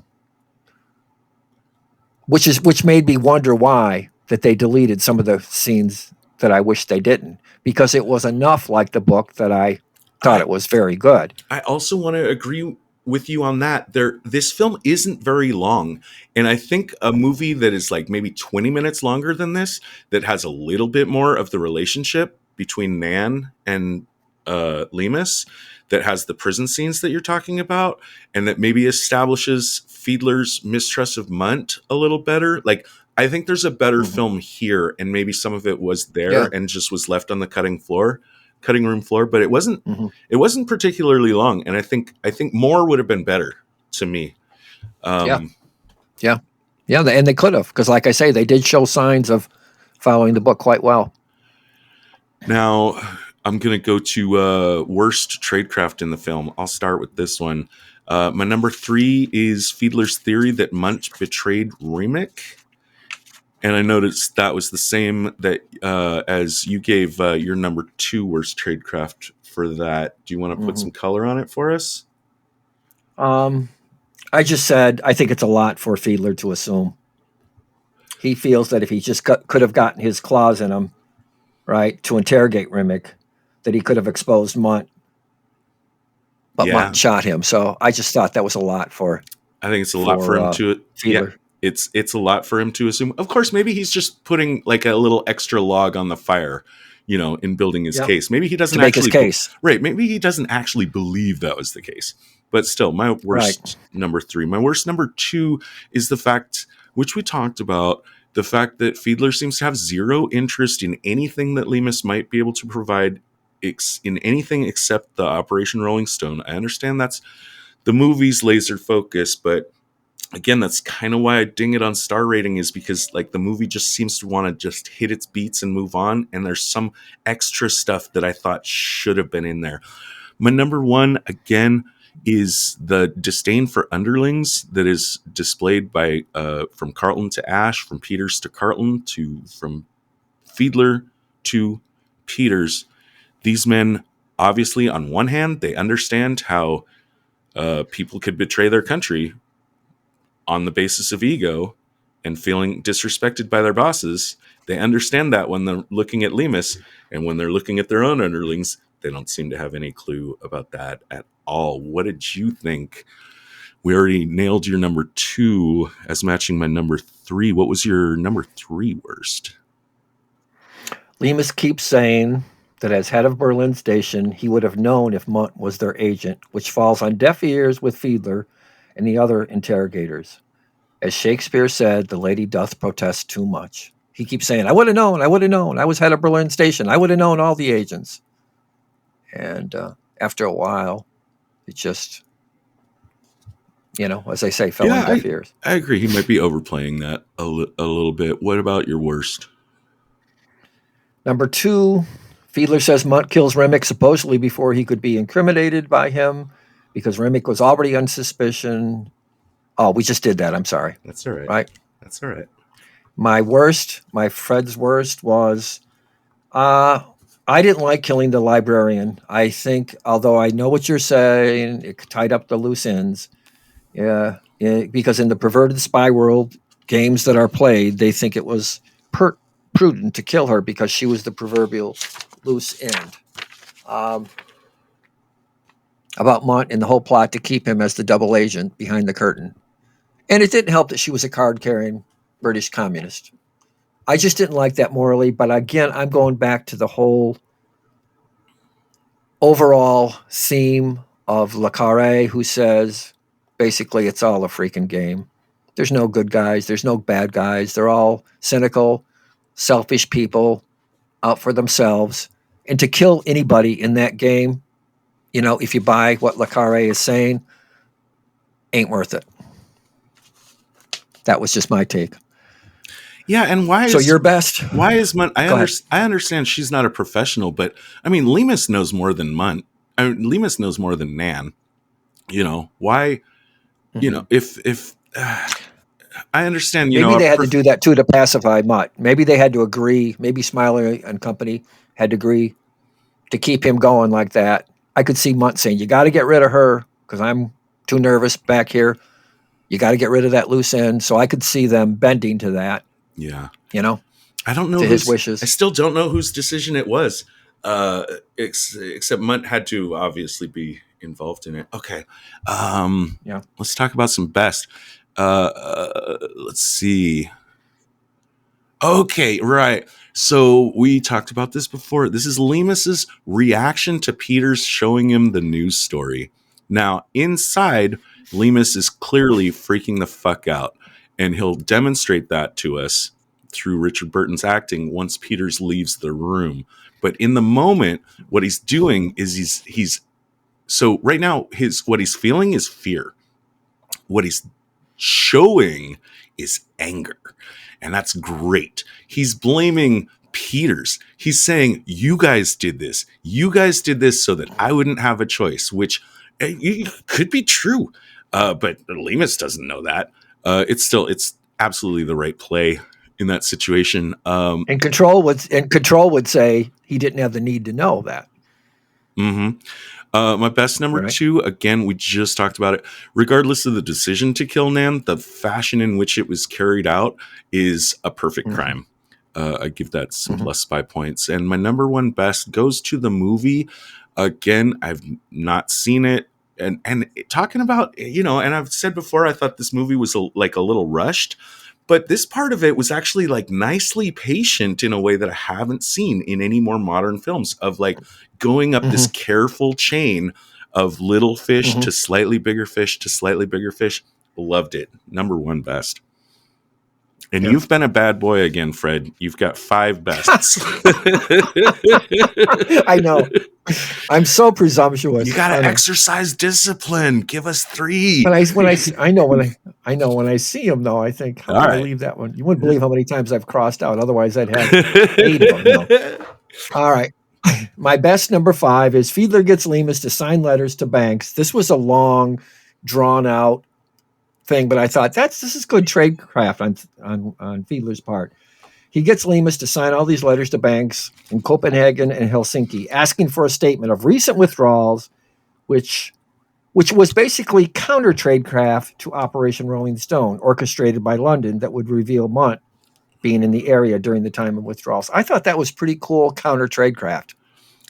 Speaker 5: Which made me wonder why that they deleted some of the scenes that I wish they didn't, because it was enough like the book that I thought it was very good.
Speaker 4: I also want to agree with you on that. This film isn't very long, and I think a movie that is like maybe 20 minutes longer than this, that has a little bit more of the relationship between Nan and Lemus, that has the prison scenes that you're talking about, and that maybe establishes Fiedler's mistrust of Munt a little better. Like, I think there's a better film here, and maybe some of it was there and just was left on the cutting room floor, but it wasn't it wasn't particularly long, and I think more would have been better to me.
Speaker 5: And they could have, because like I say, they did show signs of following the book quite well.
Speaker 4: Now I'm gonna go to worst tradecraft in the film. I'll start with this one. My number 3 is Fiedler's theory that Munt betrayed Remick. And I noticed that was the same that as you gave your number 2 worst tradecraft for that. Do you want to put some color on it for us?
Speaker 5: I just said I think it's a lot for Fiedler to assume. He feels that if he just could have gotten his claws in him, right, to interrogate Remick, that he could have exposed Munt. But Munt shot him. So I just thought that was a lot for.
Speaker 4: I think it's a lot for him to.
Speaker 5: Fiedler.
Speaker 4: it's a lot for him to assume. Of course, maybe he's just putting like a little extra log on the fire, in building his case. Maybe he doesn't
Speaker 5: to make his
Speaker 4: actually
Speaker 5: case.
Speaker 4: right. Maybe he doesn't actually believe that was the case. But still, my worst number 3. My worst number 2 is the fact, which we talked about, the fact that Fiedler seems to have zero interest in anything that Lemus might be able to provide in anything except the Operation Rolling Stone. I understand that's the movie's laser focus, but again, that's kind of why I ding it on star rating, is because like the movie just seems to want to just hit its beats and move on. And there's some extra stuff that I thought should have been in there. My number 1, again, is the disdain for underlings that is displayed by from Carlton to Ash, from Peters to Carlton, from Fiedler to Peters. These men, obviously, on one hand, they understand how people could betray their country on the basis of ego and feeling disrespected by their bosses. They understand that when they're looking at Lemus, and when they're looking at their own underlings, they don't seem to have any clue about that at all. What did you think? We already nailed your number 2 as matching my number 3. What was your number 3 worst?
Speaker 5: Lemus keeps saying that as head of Berlin Station, he would have known if Munt was their agent, which falls on deaf ears with Fiedler and the other interrogators. As Shakespeare said, the lady doth protest too much. He keeps saying, I would have known. I was head of Berlin Station. I would have known all the agents. And after a while, it just, as they say, fell on deaf ears.
Speaker 4: I agree. He might be overplaying that a little bit. What about your worst?
Speaker 5: Number 2, Fiedler says Munt kills Remick supposedly before he could be incriminated by him because Remick was already on suspicion. Oh, we just did that. I'm sorry.
Speaker 4: That's all right.
Speaker 5: Right?
Speaker 4: That's all right.
Speaker 5: My Fred's worst was, I didn't like killing the librarian. I think, although I know what you're saying, it tied up the loose ends. Yeah, because in the perverted spy world, games that are played, they think it was prudent to kill her because she was the proverbial loose end. About Munt and the whole plot to keep him as the double agent behind the curtain. And it didn't help that she was a card-carrying British communist. I just didn't like that morally, but again, I'm going back to the whole overall theme of Le Carre, who says, basically, it's all a freaking game. There's no good guys. There's no bad guys. They're all cynical, selfish people out for themselves. And to kill anybody in that game, if you buy what Le Carre is saying, ain't worth it. That was just my take.
Speaker 4: Yeah, and why?
Speaker 5: So your best?
Speaker 4: Why is Munt? I understand she's not a professional, but I mean, Lemus knows more than Munt. Lemus knows more than Nan. Why?
Speaker 5: Mm-hmm.
Speaker 4: If I understand,
Speaker 5: maybe they had to do that too to pacify Mutt. Maybe they had to agree. Maybe Smiley and company had to agree to keep him going like that. I could see Munt saying, "You got to get rid of her because I'm too nervous back here. You got to get rid of that loose end." So I could see them bending to that.
Speaker 4: Yeah.
Speaker 5: I
Speaker 4: don't know
Speaker 5: to his wishes.
Speaker 4: I still don't know whose decision it was. Except Munt had to obviously be involved in it. Okay.
Speaker 5: Yeah.
Speaker 4: Let's talk about some best. Let's see. Okay, right. So we talked about this before. This is Lemus's reaction to Peters showing him the news story. Now, inside, Lemus is clearly freaking the fuck out, and he'll demonstrate that to us through Richard Burton's acting once Peters leaves the room. But in the moment, what he's doing is he's so right now what he's feeling is fear. What he's showing is anger. And that's great. He's blaming Peters. He's saying, you guys did this. You guys did this so that I wouldn't have a choice, which could be true. But Lemus doesn't know that. It's absolutely the right play in that situation.
Speaker 5: And Control would say he didn't have the need to know that.
Speaker 4: Mm-hmm. My best number 2, again, we just talked about it. Regardless of the decision to kill Nan, the fashion in which it was carried out is a perfect crime. I give that some plus 5 points. And my number 1 best goes to the movie. Again, I've not seen it. and talking about, and I've said before, I thought this movie was like a little rushed, but this part of it was actually like nicely patient in a way that I haven't seen in any more modern films, of like going up this careful chain of little fish to slightly bigger fish to slightly bigger fish. Loved it. Number one best. And you've been a bad boy again, Fred. You've got 5 bests.
Speaker 5: I know. I'm so presumptuous.
Speaker 4: You got to exercise discipline. Give us 3.
Speaker 5: When I see him though, I think, how can I leave that one? You wouldn't believe how many times I've crossed out. Otherwise, I'd have 8 of them. No. All right. My best, number 5, is Fiedler gets Lemus to sign letters to banks. This was a long, drawn out thing, but I thought this is good tradecraft on Fiedler's part. He gets Lemus to sign all these letters to banks in Copenhagen and Helsinki, asking for a statement of recent withdrawals, which was basically counter tradecraft to Operation Rolling Stone, orchestrated by London, that would reveal Munt being in the area during the time of withdrawals. I thought that was pretty cool counter tradecraft.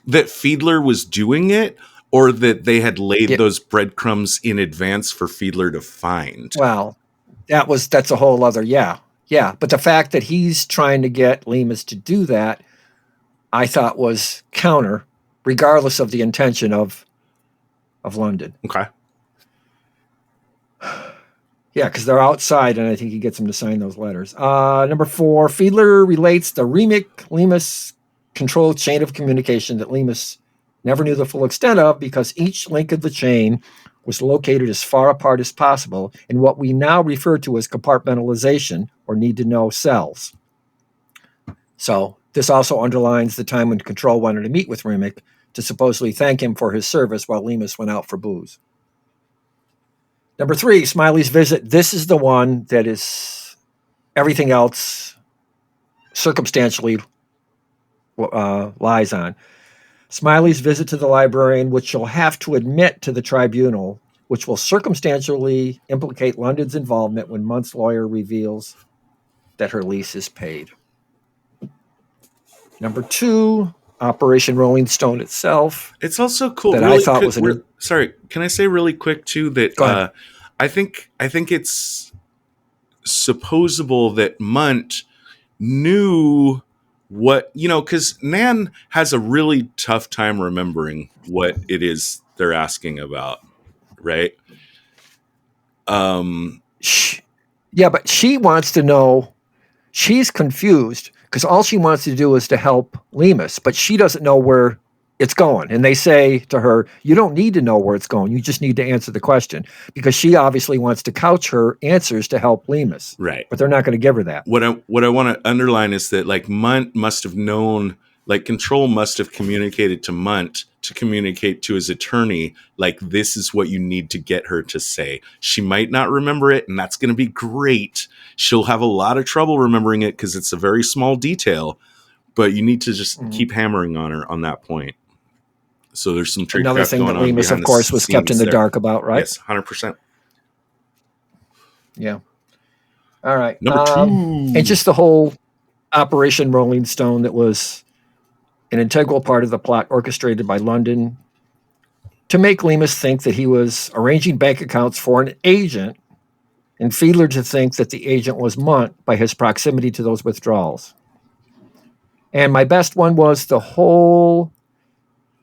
Speaker 4: That Fiedler was doing it, or that they had laid those breadcrumbs in advance for Fiedler to find?
Speaker 5: Well, that's a whole other, yeah. But the fact that he's trying to get Lemus to do that, I thought was counter, regardless of the intention of London.
Speaker 4: Okay.
Speaker 5: Yeah, because they're outside, and I think he gets them to sign those letters. Number 4, Fiedler relates the Lemus controlled chain of communication that Lemus never knew the full extent of, because each link of the chain was located as far apart as possible in what we now refer to as compartmentalization, or need-to-know cells. So this also underlines the time when Control wanted to meet with Remick to supposedly thank him for his service while Lemus went out for booze. Number 3, Smiley's visit. This is the one that is everything else circumstantially lies on. Smiley's visit to the librarian, which she'll have to admit to the tribunal, which will circumstantially implicate London's involvement when Munt's lawyer reveals that her lease is paid. Number 2, Operation Rolling Stone itself.
Speaker 4: It's also cool.
Speaker 5: That
Speaker 4: really
Speaker 5: I thought
Speaker 4: quick,
Speaker 5: was
Speaker 4: sorry, can I say really quick too that I think it's supposable that Munt knew what, because Nan has a really tough time remembering what it is they're asking about, right?
Speaker 5: Yeah, but she wants to know. She's confused because all she wants to do is to help Lemus, but she doesn't know where it's going. And they say to her, you don't need to know where it's going. You just need to answer the question, because she obviously wants to couch her answers to help Lemus.
Speaker 4: Right.
Speaker 5: But they're not going to give her that.
Speaker 4: What I want to underline is that like Munt must have known, like Control must have communicated to Munt to communicate to his attorney, like, this is what you need to get her to say. She might not remember it, and that's going to be great. She'll have a lot of trouble remembering it because it's a very small detail, but you need to just keep hammering on her on that point. So there's some tradecraft
Speaker 5: Another thing
Speaker 4: going
Speaker 5: that
Speaker 4: on
Speaker 5: Lemus, of course, was kept in the dark about, right?
Speaker 4: Yes, 100%.
Speaker 5: Yeah. All right.
Speaker 4: Number 2.
Speaker 5: And just the whole Operation Rolling Stone that was an integral part of the plot orchestrated by London to make Lemus think that he was arranging bank accounts for an agent, and Fiedler to think that the agent was Munt by his proximity to those withdrawals. And my best one was the whole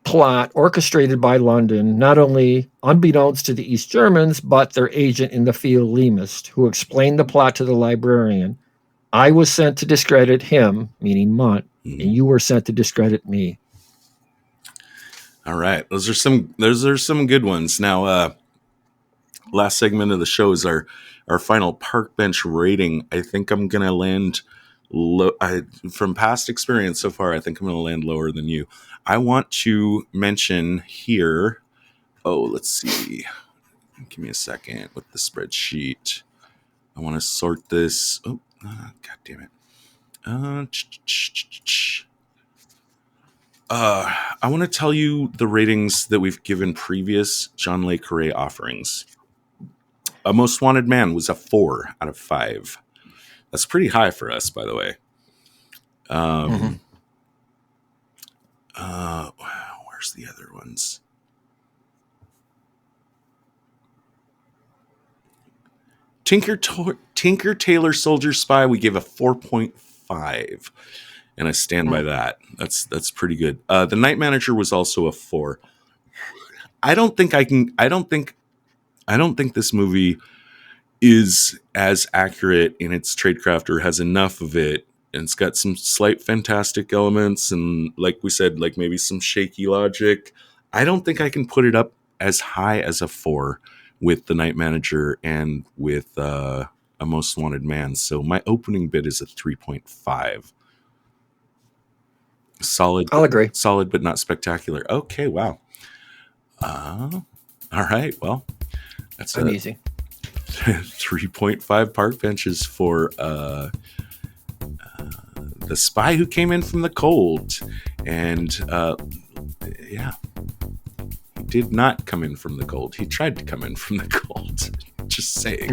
Speaker 5: plot orchestrated by London, not only unbeknownst to the East Germans, but their agent in the field, Lemus, who explained the plot to the librarian. I was sent to discredit him, meaning Munt, and you were sent to discredit me.
Speaker 4: All right. Those are some good ones. Now, last segment of the show is our final park bench rating. I think I'm going to land from past experience so far, I think I'm going to land lower than you. I want to mention here, let's see. Give me a second with the spreadsheet. I want to sort this. God damn it. I want to tell you the ratings that we've given previous John Le Carre offerings. A Most Wanted Man was a 4 out of 5. That's pretty high for us, by the way. Where's the other ones? Tinker Tailor Soldier Spy, we gave a 4.5, and I stand by that. That's pretty good. The Night Manager was also a 4. I don't think this movie is as accurate in its tradecraft, or has enough of it. And it's got some slight fantastic elements, and like we said, like maybe some shaky logic. I don't think I can put it up as high as a 4 with The Night Manager and with A Most Wanted Man. So my opening bid is a 3.5. Solid.
Speaker 5: I'll agree.
Speaker 4: Solid, but not spectacular. Okay, wow. All right, well, that's
Speaker 5: easy.
Speaker 4: 3.5 park benches for The Spy Who Came In From the Cold. And yeah, he did not come in from the cold. He tried to come in from the cold. Just saying.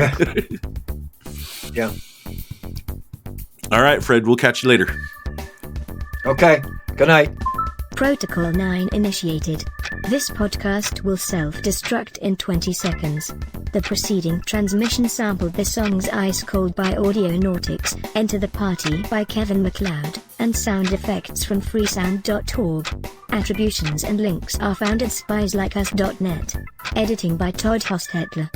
Speaker 5: Yeah.
Speaker 4: All right, Fred, we'll catch you later.
Speaker 5: Okay. Good night.
Speaker 1: Protocol 9 initiated. This podcast will self-destruct in 20 seconds. The preceding transmission sampled the songs Ice Cold by Audionautics, Enter the Party by Kevin MacLeod, and sound effects from freesound.org. Attributions and links are found at spieslikeus.net. Editing by Todd Hostetler.